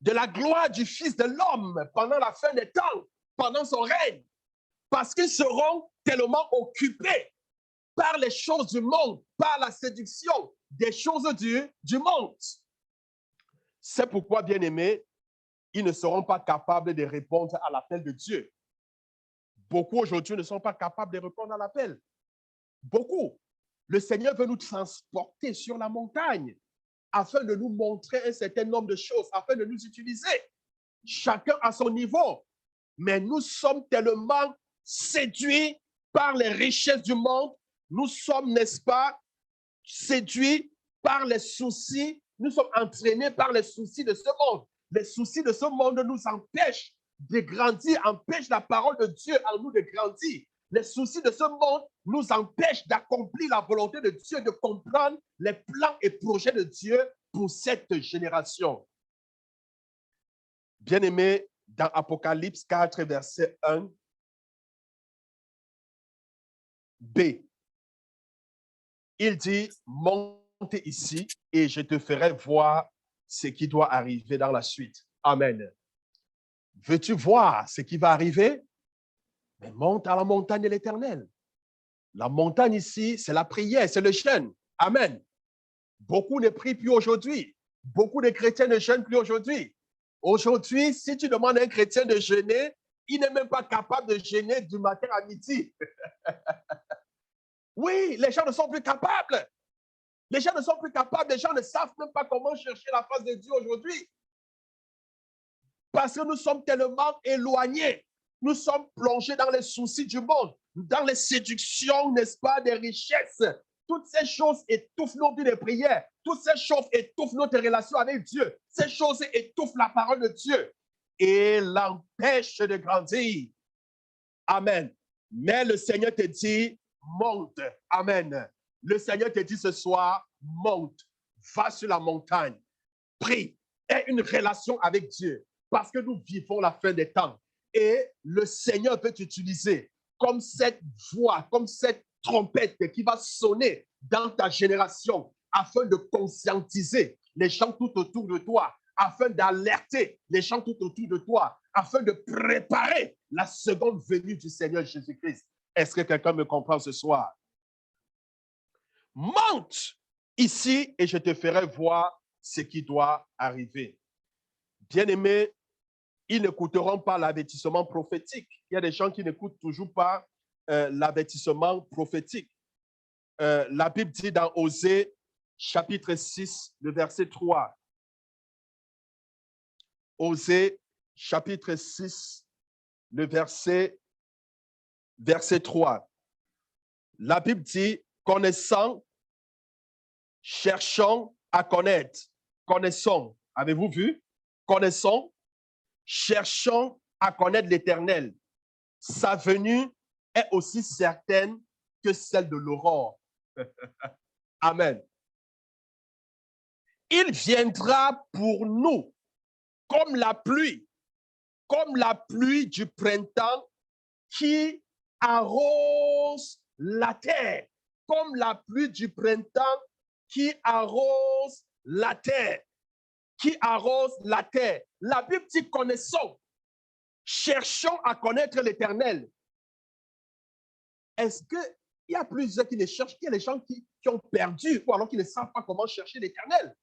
de la gloire du Fils de l'homme pendant la fin des temps, pendant son règne, parce qu'ils seront tellement occupés par les choses du monde, par la séduction des choses du monde. C'est pourquoi, bien-aimés, ils ne seront pas capables de répondre à l'appel de Dieu. Beaucoup aujourd'hui ne sont pas capables de répondre à l'appel. Beaucoup. Le Seigneur veut nous transporter sur la montagne afin de nous montrer un certain nombre de choses, afin de nous utiliser. Chacun à son niveau. Mais nous sommes tellement séduits par les richesses du monde. Nous sommes, n'est-ce pas, séduits par les soucis. Nous sommes entraînés par les soucis de ce monde. Les soucis de ce monde nous empêchent de grandir, empêchent la parole de Dieu en nous de grandir. Les soucis de ce monde nous empêchent d'accomplir la volonté de Dieu, de comprendre les plans et projets de Dieu pour cette génération. Bien-aimé, dans Apocalypse 4, verset 1, B, il dit, monte ici et je te ferai voir ce qui doit arriver dans la suite. Amen. Veux-tu voir ce qui va arriver? Mais monte à la montagne de l'Éternel. La montagne ici, c'est la prière, c'est le jeûne. Amen. Beaucoup ne prient plus aujourd'hui. Beaucoup de chrétiens ne jeûnent plus aujourd'hui. Aujourd'hui, si tu demandes à un chrétien de jeûner, il n'est même pas capable de jeûner du matin à midi. Oui, les gens ne sont plus capables. Les gens ne sont plus capables. Les gens ne savent même pas comment chercher la face de Dieu aujourd'hui. Parce que nous sommes tellement éloignés. Nous sommes plongés dans les soucis du monde, dans les séductions, n'est-ce pas, des richesses. Toutes ces choses étouffent nos vies de prière. Toutes ces choses étouffent notre relation avec Dieu. Ces choses étouffent la parole de Dieu et l'empêchent de grandir. Amen. Mais le Seigneur te dit, monte. Amen. Le Seigneur te dit ce soir, monte. Va sur la montagne. Prie. Aie une relation avec Dieu. Parce que nous vivons la fin des temps. Et le Seigneur peut t'utiliser comme cette voix, comme cette trompette qui va sonner dans ta génération afin de conscientiser les gens tout autour de toi, afin d'alerter les gens tout autour de toi, afin de préparer la seconde venue du Seigneur Jésus-Christ. Est-ce que quelqu'un me comprend ce soir? Monte ici et je te ferai voir ce qui doit arriver. Bien-aimés, ils n'écouteront pas l'avertissement prophétique. Il y a des gens qui n'écoutent toujours pas l'avertissement prophétique. La Bible dit dans Osée, chapitre 6, le verset 3. Osée, chapitre 6, le verset 3. La Bible dit, connaissant, cherchons à connaître. Connaissons. Avez-vous vu? Connaissons, cherchons à connaître l'Éternel. Sa venue est aussi certaine que celle de l'aurore. Amen. Il viendra pour nous comme la pluie du printemps qui arrose la terre, comme la pluie du printemps qui arrose la terre, qui arrose la terre. La Bible dit connaissons, cherchons à connaître l'Éternel. Est-ce qu'il y a plusieurs qui les cherchent? Il y a des gens qui ont perdu ou alors qui ne savent pas comment chercher l'Éternel.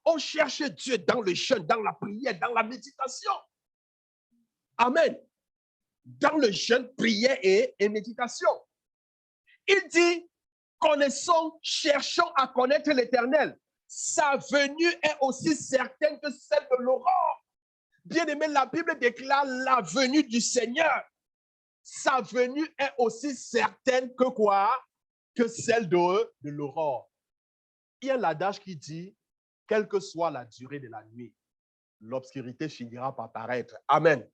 On cherche Dieu dans le jeûne, dans la prière, dans la méditation. Amen. Dans le jeûne, prière et méditation. Il dit, connaissons, cherchons à connaître l'Éternel. Sa venue est aussi certaine que celle de l'aurore. Bien-aimé, la Bible déclare la venue du Seigneur. Sa venue est aussi certaine que quoi? Que celle de l'aurore. Il y a l'adage qui dit, quelle que soit la durée de la nuit, l'obscurité finira par paraître. Amen.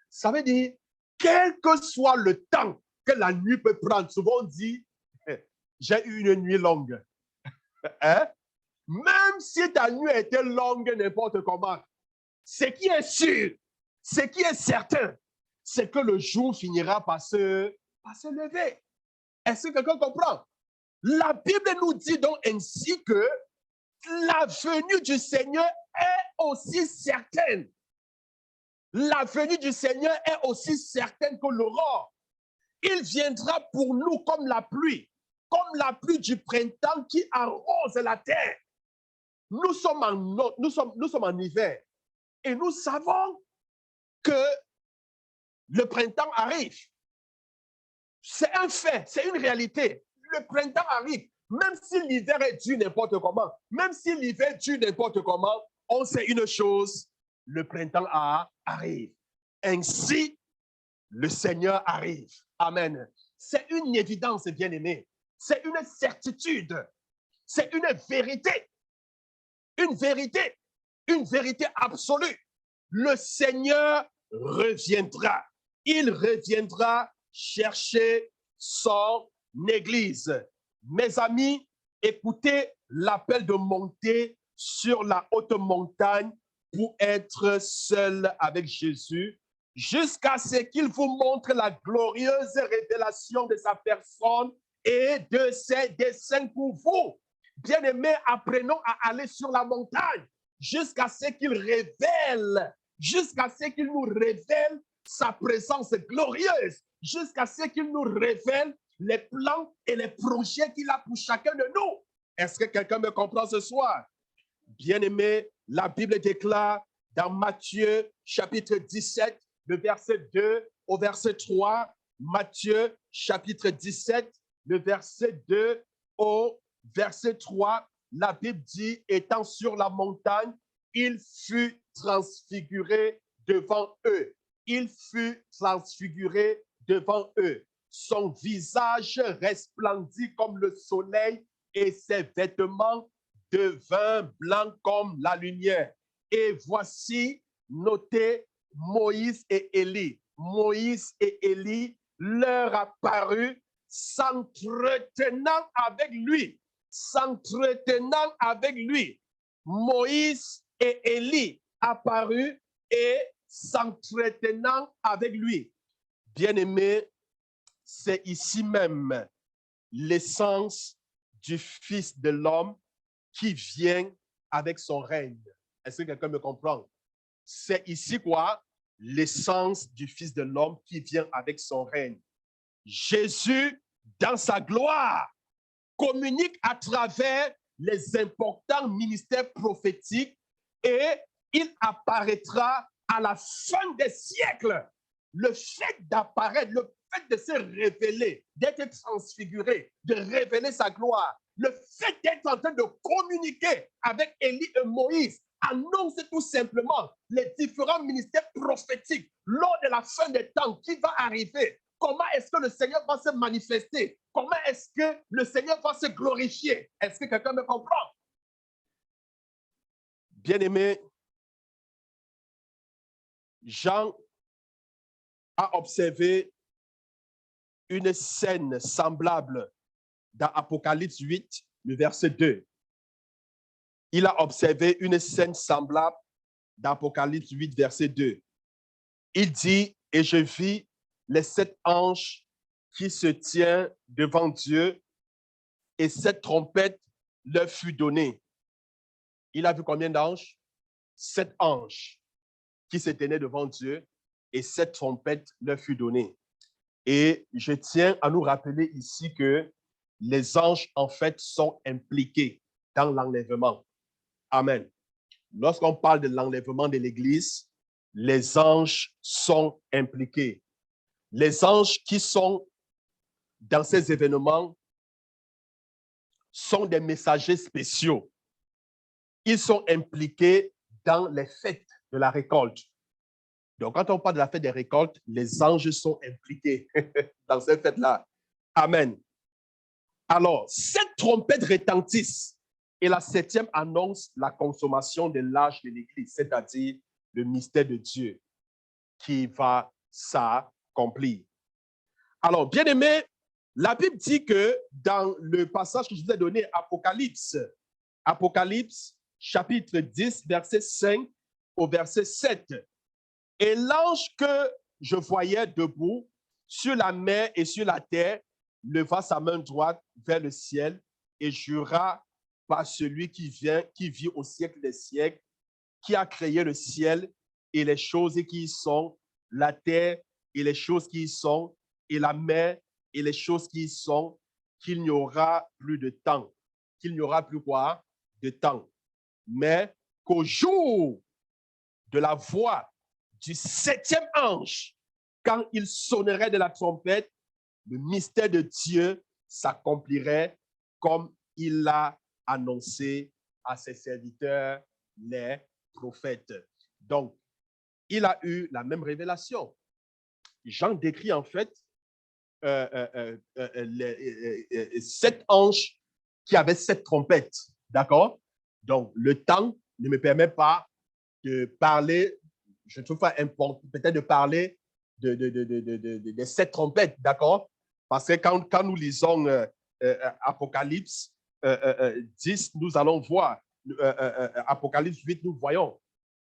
Ça veut dire, quel que soit le temps que la nuit peut prendre, souvent on dit, j'ai eu une nuit longue. Hein? Même si ta nuit était longue n'importe comment, ce qui est sûr, ce qui est certain, c'est que le jour finira par se lever. Est-ce que quelqu'un comprend? La Bible nous dit donc ainsi que la venue du Seigneur est aussi certaine. La venue du Seigneur est aussi certaine que l'aurore. Il viendra pour nous comme la pluie du printemps qui arrose la terre. Nous sommes en hiver et nous savons que le printemps arrive. C'est un fait, c'est une réalité. Le printemps arrive. Même si l'hiver est dur n'importe comment, même si l'hiver dure n'importe comment, on sait une chose, le printemps arrive. Ainsi, le Seigneur arrive. Amen. C'est une évidence, bien-aimé. C'est une certitude. C'est une vérité. Une vérité absolue. Le Seigneur reviendra. Il reviendra chercher son église. Mes amis, écoutez l'appel de monter sur la haute montagne pour être seul avec Jésus jusqu'à ce qu'il vous montre la glorieuse révélation de sa personne et de ses desseins pour vous. Bien-aimés, apprenons à aller sur la montagne jusqu'à ce qu'il révèle, jusqu'à ce qu'il nous révèle sa présence glorieuse, jusqu'à ce qu'il nous révèle les plans et les projets qu'il a pour chacun de nous. Est-ce que quelqu'un me comprend ce soir? Bien-aimé, la Bible déclare dans Matthieu chapitre 17, le verset 2 au verset 3, Matthieu chapitre 17, le verset 2 au verset 3, la Bible dit, étant sur la montagne, il fut transfiguré devant eux. Il fut transfiguré devant eux. Son visage resplendit comme le soleil et ses vêtements devinrent blancs comme la lumière. Et voici, notez Moïse et Élie. Moïse et Élie leur apparut s'entretenant avec lui. S'entretenant avec lui. Moïse et Élie apparus et s'entretenant avec lui. Bien-aimé, c'est ici même l'essence du Fils de l'homme qui vient avec son règne. Est-ce que quelqu'un me comprend? C'est ici quoi? L'essence du Fils de l'homme qui vient avec son règne. Jésus, dans sa gloire, communique à travers les importants ministères prophétiques et il apparaîtra à la fin des siècles. Le fait d'apparaître, le fait de se révéler, d'être transfiguré, de révéler sa gloire, le fait d'être en train de communiquer avec Élie et Moïse annonce tout simplement les différents ministères prophétiques lors de la fin des temps qui va arriver. Comment est-ce que le Seigneur va se manifester? Comment est-ce que le Seigneur va se glorifier? Est-ce que quelqu'un me comprend? Bien-aimé, Jean a observé une scène semblable dans Apocalypse 8, le verset 2. Il a observé une scène semblable dans Apocalypse 8, verset 2. Il dit, et je vis les 7 anges qui se tiennent devant Dieu, et cette trompette leur fut donnée. Il a vu combien d'anges? 7 anges qui se tenaient devant Dieu, et cette trompette leur fut donnée. Et je tiens à nous rappeler ici que les anges, en fait, sont impliqués dans l'enlèvement. Amen. Lorsqu'on parle de l'enlèvement de l'Église, les anges sont impliqués. Les anges qui sont dans ces événements sont des messagers spéciaux. Ils sont impliqués dans les fêtes de la récolte. Donc, quand on parle de la fête des récoltes, les anges sont impliqués dans cette fête-là. Amen. Alors, cette trompette retentisse et la 7e annonce la consommation de l'âge de l'Église, c'est-à-dire le mystère de Dieu qui va s'accomplir. Alors, bien aimé, la Bible dit que dans le passage que je vous ai donné, Apocalypse, chapitre 10, verset 5 au verset 7, et l'ange que je voyais debout sur la mer et sur la terre leva sa main droite vers le ciel et jura par celui qui vit au siècle des siècles, qui a créé le ciel et les choses qui y sont, la terre et les choses qui y sont, et la mer et les choses qui y sont, qu'il n'y aura plus de temps. Qu'il n'y aura plus quoi? De temps. Mais qu'au jour de la voix du 7e ange, quand il sonnerait de la trompette, le mystère de Dieu s'accomplirait comme il l'a annoncé à ses serviteurs, les prophètes. Donc, il a eu la même révélation. Jean décrit en fait 7 anges qui avaient 7 trompettes. D'accord? Donc, le temps ne me permet pas de parler, je trouve pas important peut-être de parler des 7 trompettes, d'accord? Parce que quand nous lisons Apocalypse 10, nous allons voir, Apocalypse 8, nous voyons,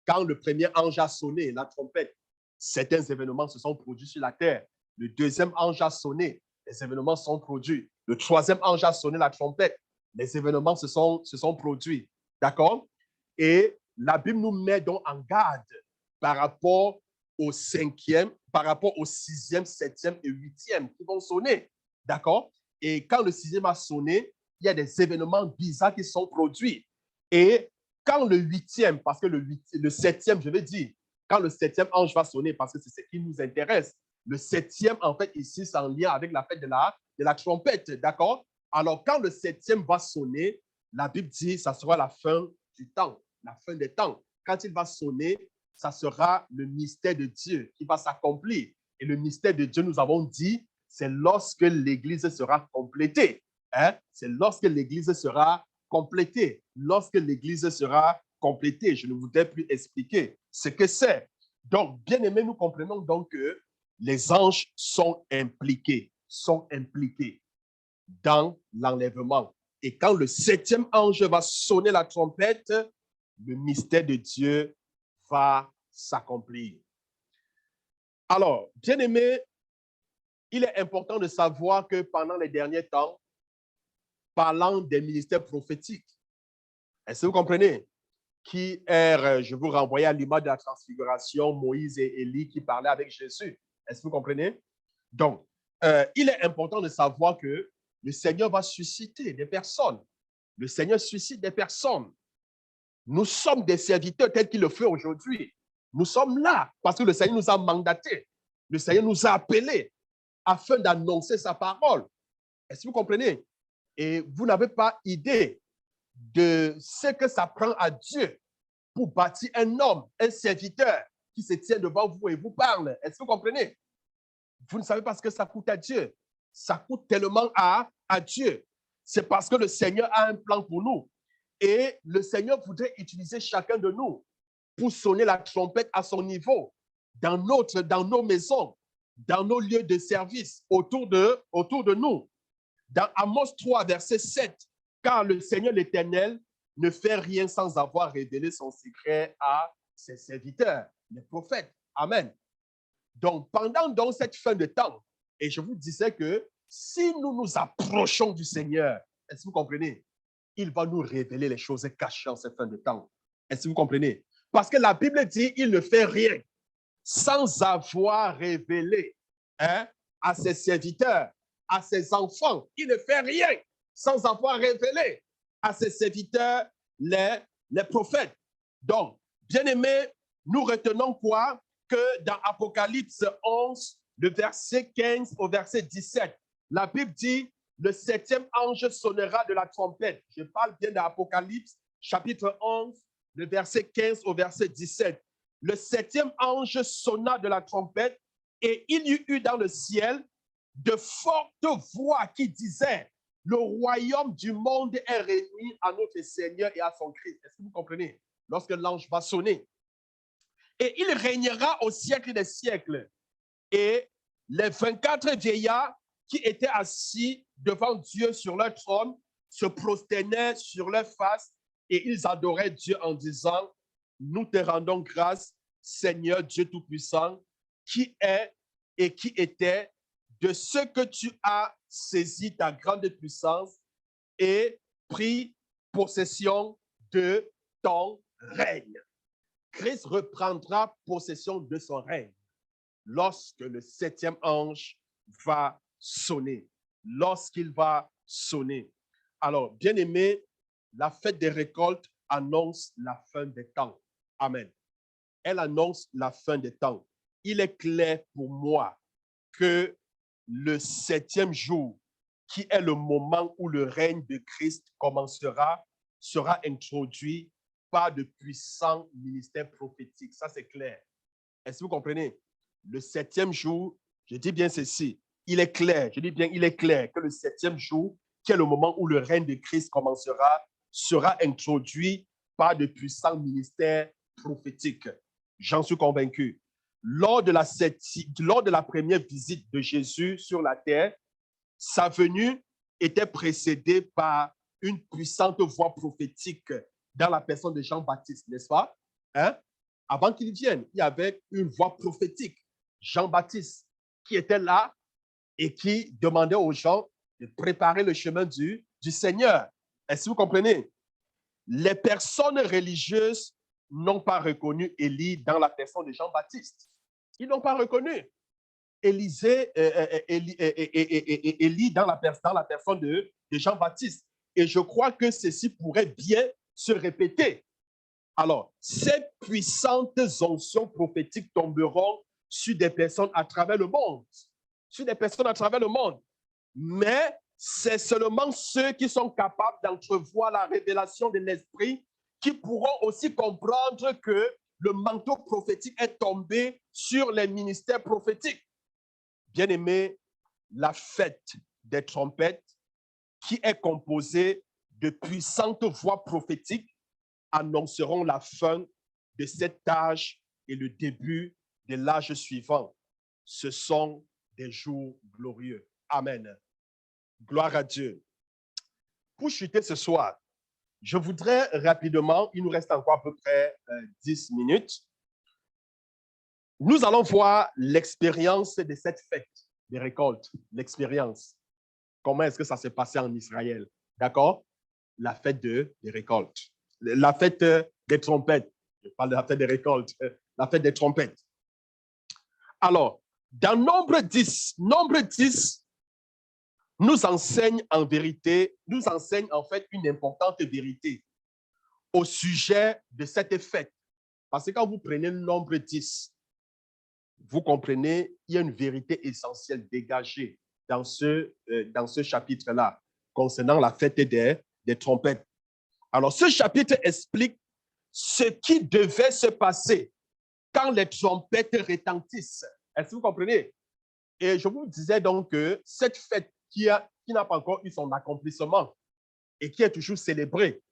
quand le premier ange a sonné la trompette, certains événements se sont produits sur la terre. Le deuxième ange a sonné, les événements sont produits. Le troisième ange a sonné la trompette, les événements se sont produits. D'accord? Et la Bible nous met donc en garde par rapport au cinquième, par rapport au sixième, septième et huitième qui vont sonner. D'accord? Et quand le sixième a sonné, il y a des événements bizarres qui sont produits. Et quand le huitième, parce que le septième, je veux dire, quand le septième ange va sonner, parce que c'est ce qui nous intéresse, le septième, en fait, ici, c'est en lien avec la fête de la trompette, d'accord? Alors, quand le septième va sonner, la Bible dit ça sera la fin du temps, la fin des temps. Quand il va sonner, ça sera le mystère de Dieu qui va s'accomplir. Et le mystère de Dieu, nous avons dit, c'est lorsque l'Église sera complétée. Hein? C'est lorsque l'Église sera complétée. Lorsque l'Église sera complétée. Je ne voudrais plus expliquer ce que c'est. Donc, bien aimé, nous comprenons donc que les anges sont impliqués dans l'enlèvement. Et quand le septième ange va sonner la trompette, le mystère de Dieu va s'accomplir. Alors, bien aimé, il est important de savoir que pendant les derniers temps, parlant des ministères prophétiques, est-ce que vous comprenez? Qui est, je vous renvoie à l'image de la transfiguration, Moïse et Élie qui parlaient avec Jésus. Est-ce que vous comprenez? Donc, il est important de savoir que le Seigneur va susciter des personnes. Le Seigneur suscite des personnes. Nous sommes des serviteurs tels qu'il le fait aujourd'hui. Nous sommes là parce que le Seigneur nous a mandatés. Le Seigneur nous a appelés afin d'annoncer sa parole. Est-ce que vous comprenez? Et vous n'avez pas idée de ce que ça prend à Dieu pour bâtir un homme, un serviteur qui se tient devant vous et vous parle. Est-ce que vous comprenez? Vous ne savez pas ce que ça coûte à Dieu. Ça coûte tellement à Dieu. C'est parce que le Seigneur a un plan pour nous. Et le Seigneur voudrait utiliser chacun de nous pour sonner la trompette à son niveau, dans nos maisons, dans nos lieux de service, autour de nous. Dans Amos 3, verset 7, car le Seigneur l'Éternel ne fait rien sans avoir révélé son secret à ses serviteurs, les prophètes. Amen. Donc, pendant donc cette fin de temps, et je vous disais que si nous nous approchons du Seigneur, est-ce que vous comprenez? Il va nous révéler les choses cachées en cette fin de temps. Est-ce que vous comprenez? Parce que la Bible dit, il ne fait rien sans avoir révélé à ses serviteurs, à ses enfants. Il ne fait rien sans avoir révélé à ses serviteurs les prophètes. Donc, bien aimés, nous retenons quoi? Que dans Apocalypse 11, le verset 15 au verset 17, la Bible dit, le septième ange sonnera de la trompette. Je parle bien d'Apocalypse, chapitre 11, le verset 15 au verset 17. Le septième ange sonna de la trompette et il y eut dans le ciel de fortes voix qui disaient, le royaume du monde est réuni à notre Seigneur et à son Christ. Est-ce que vous comprenez? Lorsque l'ange va sonner. Et il régnera au siècle des siècles. Et les 24 vieillards qui étaient assis devant Dieu sur leur trône se prosternaient sur leur face et ils adoraient Dieu en disant, nous te rendons grâce, Seigneur Dieu Tout-Puissant, qui est et qui était, de ce que tu as saisi ta grande puissance et pris possession de ton règne. Christ reprendra possession de son règne lorsque le septième ange va sonner, lorsqu'il va sonner. Alors, bien aimé, la fête des récoltes annonce la fin des temps. Amen. Elle annonce la fin des temps. Il est clair pour moi que le septième jour, qui est le moment où le règne de Christ commencera, sera introduit par de puissants ministères prophétiques. Ça, c'est clair. Est-ce que vous comprenez? Le septième jour, je dis bien ceci, il est clair, je dis bien, il est clair que le septième jour, qui est le moment où le règne de Christ commencera, sera introduit par de puissants ministères prophétiques. J'en suis convaincu. lors de la première visite de Jésus sur la terre, sa venue était précédée par une puissante voix prophétique dans la personne de Jean-Baptiste, n'est-ce pas? Hein? Avant qu'il vienne, il y avait une voix prophétique, Jean-Baptiste, qui était là et qui demandait aux gens de préparer le chemin du Seigneur. Est-ce que vous comprenez? Les personnes religieuses n'ont pas reconnu Élie dans la personne de Jean-Baptiste. Ils n'ont pas reconnu Élie dans la personne de Jean-Baptiste. Et je crois que ceci pourrait bien se répéter. Alors, ces puissantes onctions prophétiques tomberont sur des personnes à travers le monde. Sur des personnes à travers le monde. Mais c'est seulement ceux qui sont capables d'entrevoir la révélation de l'Esprit qui pourront aussi comprendre que le manteau prophétique est tombé sur les ministères prophétiques. Bien-aimés, la fête des trompettes, qui est composée de puissantes voix prophétiques, annonceront la fin de cet âge et le début de l'âge suivant. Ce sont des jours glorieux. Amen. Gloire à Dieu. Pour chuter ce soir, je voudrais rapidement, il nous reste encore à peu près 10 minutes, nous allons voir l'expérience de cette fête des récoltes, l'expérience. Comment est-ce que ça s'est passé en Israël? D'accord? La fête des récoltes. La fête des trompettes. Je parle de la fête des récoltes. La fête des trompettes. Alors, dans Nombre 10, nous enseigne en vérité, nous enseigne en fait une importante vérité au sujet de cette fête. Parce que quand vous prenez le Nombre 10, vous comprenez, il y a une vérité essentielle dégagée dans ce chapitre-là, concernant la fête des trompettes. Alors, ce chapitre explique ce qui devait se passer quand les trompettes retentissent. Est-ce que vous comprenez? Et je vous disais donc que cette fête qui n'a pas encore eu son accomplissement et qui est toujours célébrée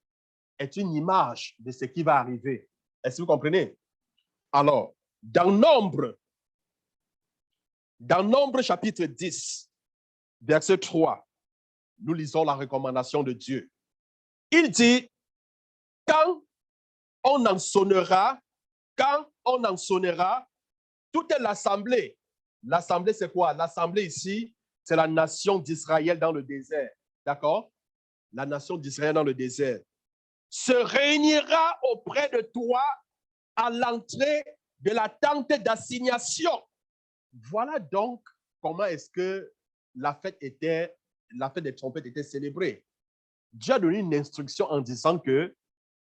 est une image de ce qui va arriver. Est-ce que vous comprenez? Alors, dans Nombre chapitre 10, verset 3, nous lisons la recommandation de Dieu. Il dit, quand on en sonnera, toute l'assemblée. L'assemblée, c'est quoi? L'assemblée ici, c'est la nation d'Israël dans le désert. D'accord? La nation d'Israël dans le désert se réunira auprès de toi à l'entrée de la tente d'assignation. Voilà donc comment est-ce que la fête des trompettes était célébrée. Dieu a donné une instruction en disant que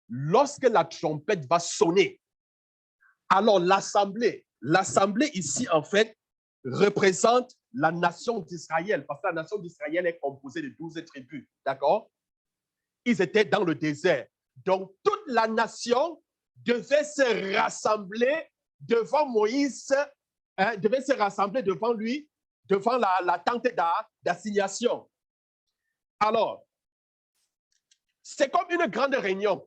lorsque la trompette va sonner, alors l'assemblée ici en fait représente la nation d'Israël, parce que la nation d'Israël est composée de 12 tribus, d'accord? Ils étaient dans le désert. Donc, toute la nation devait se rassembler devant Moïse, devait se rassembler devant lui, devant la tente d'assignation. Alors, c'est comme une grande réunion.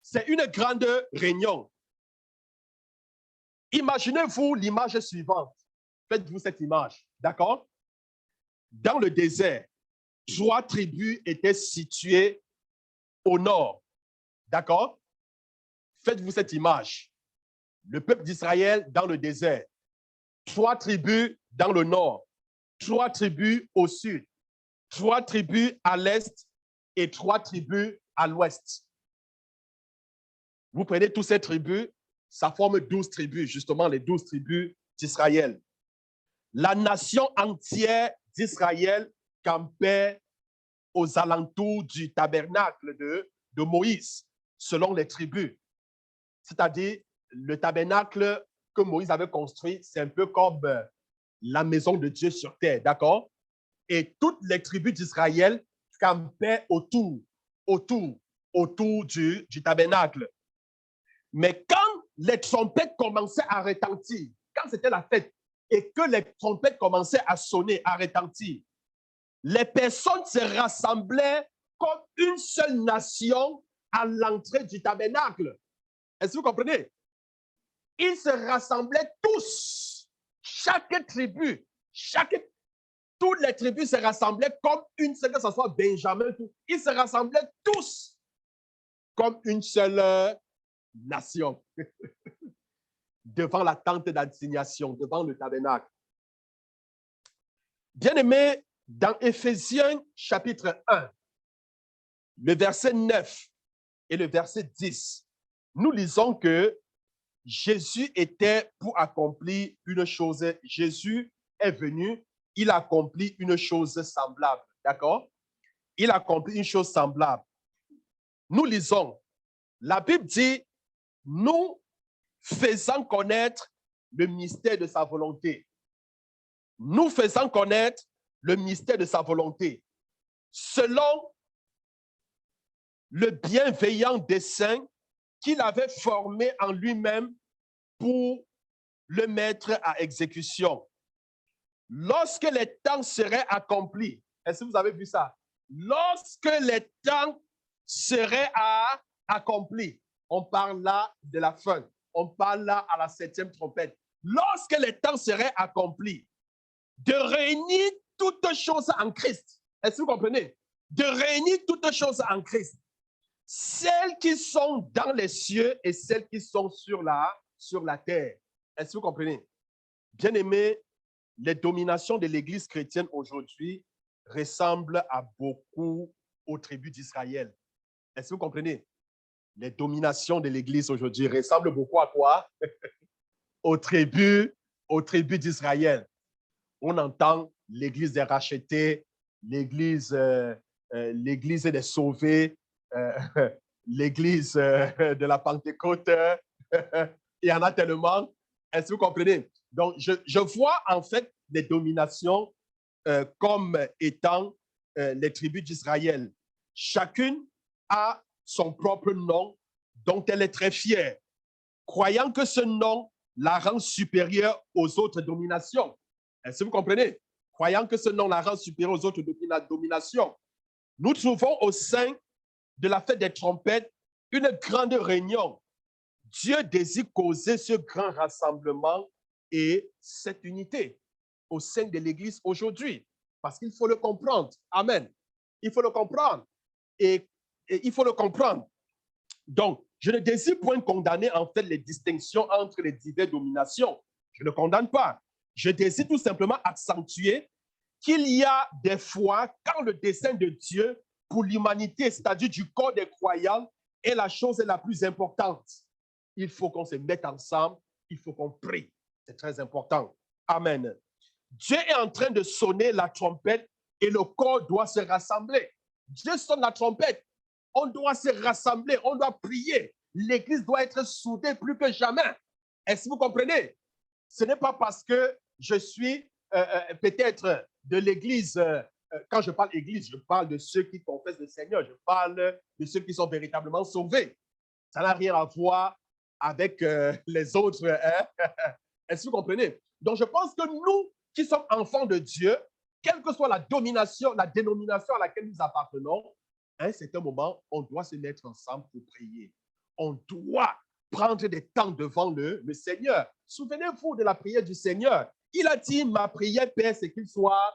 C'est une grande réunion. Imaginez-vous l'image suivante. Faites-vous cette image, d'accord? Dans le désert, 3 tribus étaient situées au nord, d'accord? Faites-vous cette image. Le peuple d'Israël dans le désert, 3 tribus dans le nord, 3 tribus au sud, 3 tribus à l'est et 3 tribus à l'ouest. Vous prenez toutes ces tribus, ça forme 12 tribus, justement les 12 tribus d'Israël. La nation entière d'Israël campait aux alentours du tabernacle de Moïse, selon les tribus. C'est-à-dire, le tabernacle que Moïse avait construit, c'est un peu comme la maison de Dieu sur terre, d'accord? Et toutes les tribus d'Israël campaient autour du tabernacle. Mais quand les trompettes commençaient à retentir, quand c'était la fête, et que les trompettes commençaient à sonner, à retentir, les personnes se rassemblaient comme une seule nation à l'entrée du tabernacle. Est-ce que vous comprenez? ils se rassemblaient tous, chaque tribu, toutes les tribus se rassemblaient comme une seule, que ce soit Benjamin, tout. Ils se rassemblaient tous comme une seule nation devant la tente d'assignation, devant le tabernacle. Bien-aimés, dans Éphésiens chapitre 1, le verset 9 et le verset 10, nous lisons que Jésus était pour accomplir une chose. Jésus est venu, il accomplit une chose semblable. D'accord? Il accomplit une chose semblable. Nous lisons, la Bible dit, nous faisant connaître le mystère de sa volonté. Nous faisant connaître le mystère de sa volonté, selon le bienveillant dessein qu'il avait formé en lui-même pour le mettre à exécution. Lorsque les temps seraient accomplis, est-ce que vous avez vu ça? Lorsque les temps seraient accomplis, on parle là de la fin, on parle là à la 7e trompette. Lorsque les temps seraient accomplis, de réunir toutes choses en Christ. Est-ce que vous comprenez? De réunir toutes choses en Christ. Celles qui sont dans les cieux et celles qui sont sur la terre. Est-ce que vous comprenez? Bien-aimés, les dominations de l'Église chrétienne aujourd'hui ressemblent à beaucoup aux tribus d'Israël. Est-ce que vous comprenez? Les dominations de l'Église aujourd'hui ressemblent beaucoup à quoi? Aux tribus d'Israël. On entend l'Église des rachetés, l'Église des sauvés, l'Église de la Pentecôte. Il y en a tellement. Est-ce que vous comprenez? Donc, je vois en fait les dominations comme étant les tribus d'Israël. Chacune a son propre nom dont elle est très fière, croyant que ce nom la rend supérieure aux autres dominations. Est-ce que vous comprenez? Croyant que ce nom la rend supérieure aux autres dominations. Nous trouvons au sein de la fête des trompettes une grande réunion. Dieu désire causer ce grand rassemblement et cette unité au sein de l'Église aujourd'hui. Parce qu'il faut le comprendre. Amen. Il faut le comprendre. Et il faut le comprendre. Donc, je ne désire point condamner en fait les distinctions entre les diverses dominations. Je ne condamne pas. Je désire tout simplement accentuer qu'il y a des fois quand le dessein de Dieu pour l'humanité, c'est-à-dire du corps des croyants, est la chose la plus importante. Il faut qu'on se mette ensemble, il faut qu'on prie. C'est très important. Amen. Dieu est en train de sonner la trompette et le corps doit se rassembler. Dieu sonne la trompette. On doit se rassembler, on doit prier. L'Église doit être soudée plus que jamais. Est-ce que vous comprenez? Ce n'est pas parce que je suis peut-être de l'Église, quand je parle Église, je parle de ceux qui confessent le Seigneur, je parle de ceux qui sont véritablement sauvés. Ça n'a rien à voir avec les autres. Est-ce que vous comprenez? Donc, je pense que nous qui sommes enfants de Dieu, quelle que soit la dénomination à laquelle nous appartenons, à un certain moment, on doit se mettre ensemble pour prier. On doit prendre des temps devant le Seigneur. Souvenez-vous de la prière du Seigneur. Il a dit, ma prière, Père, c'est qu'il soit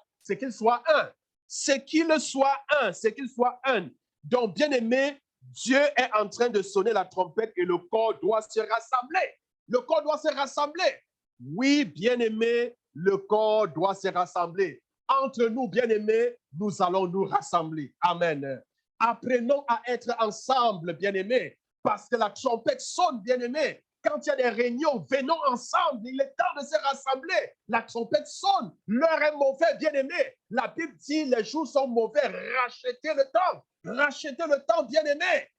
un. C'est qu'il soit un, c'est qu'il soit un. Donc, bien-aimé, Dieu est en train de sonner la trompette et le corps doit se rassembler. Le corps doit se rassembler. Oui, bien-aimé, le corps doit se rassembler. Entre nous, bien-aimés, nous allons nous rassembler. Amen. Apprenons à être ensemble, bien-aimés, parce que la trompette sonne, bien-aimés. Quand il y a des réunions, venons ensemble. Il est temps de se rassembler. La trompette sonne. L'heure est mauvaise, bien-aimés. La Bible dit les jours sont mauvais. Rachetez le temps. Rachetez le temps, bien-aimés.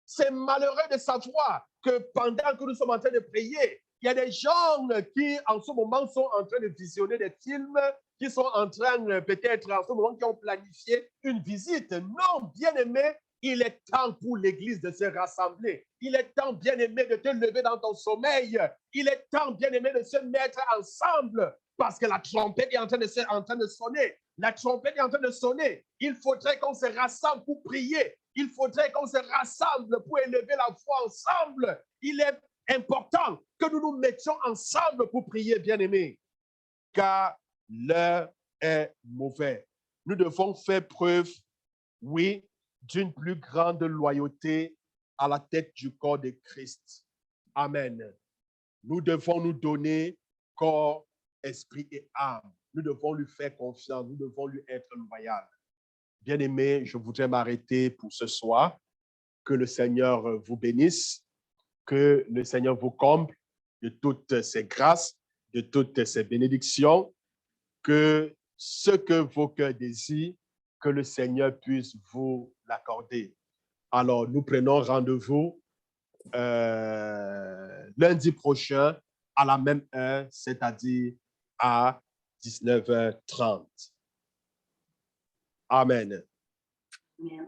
C'est malheureux de savoir que pendant que nous sommes en train de prier, il y a des gens qui, en ce moment, sont en train de visionner des films, qui sont en train, peut-être, en ce moment, qui ont planifié une visite. Non, bien-aimé, il est temps pour l'Église de se rassembler. Il est temps, bien-aimé, de te lever dans ton sommeil. Il est temps, bien-aimé, de se mettre ensemble parce que la trompette est en train de sonner. La trompette est en train de sonner. Il faudrait qu'on se rassemble pour prier. Il faudrait qu'on se rassemble pour élever la foi ensemble. Il est important que nous nous mettions ensemble pour prier, bien-aimés, car l'heure est mauvaise. Nous devons faire preuve, oui, d'une plus grande loyauté à la tête du corps de Christ. Amen. Nous devons nous donner corps, esprit et âme. Nous devons lui faire confiance. Nous devons lui être loyaux. Bien-aimés, je voudrais m'arrêter pour ce soir. Que le Seigneur vous bénisse. Que le Seigneur vous comble de toutes ses grâces, de toutes ses bénédictions. Que ce que vos cœurs désirent, que le Seigneur puisse vous l'accorder. Alors, nous prenons rendez-vous lundi prochain à la même heure, c'est-à-dire à 19h30. Amen. Amen.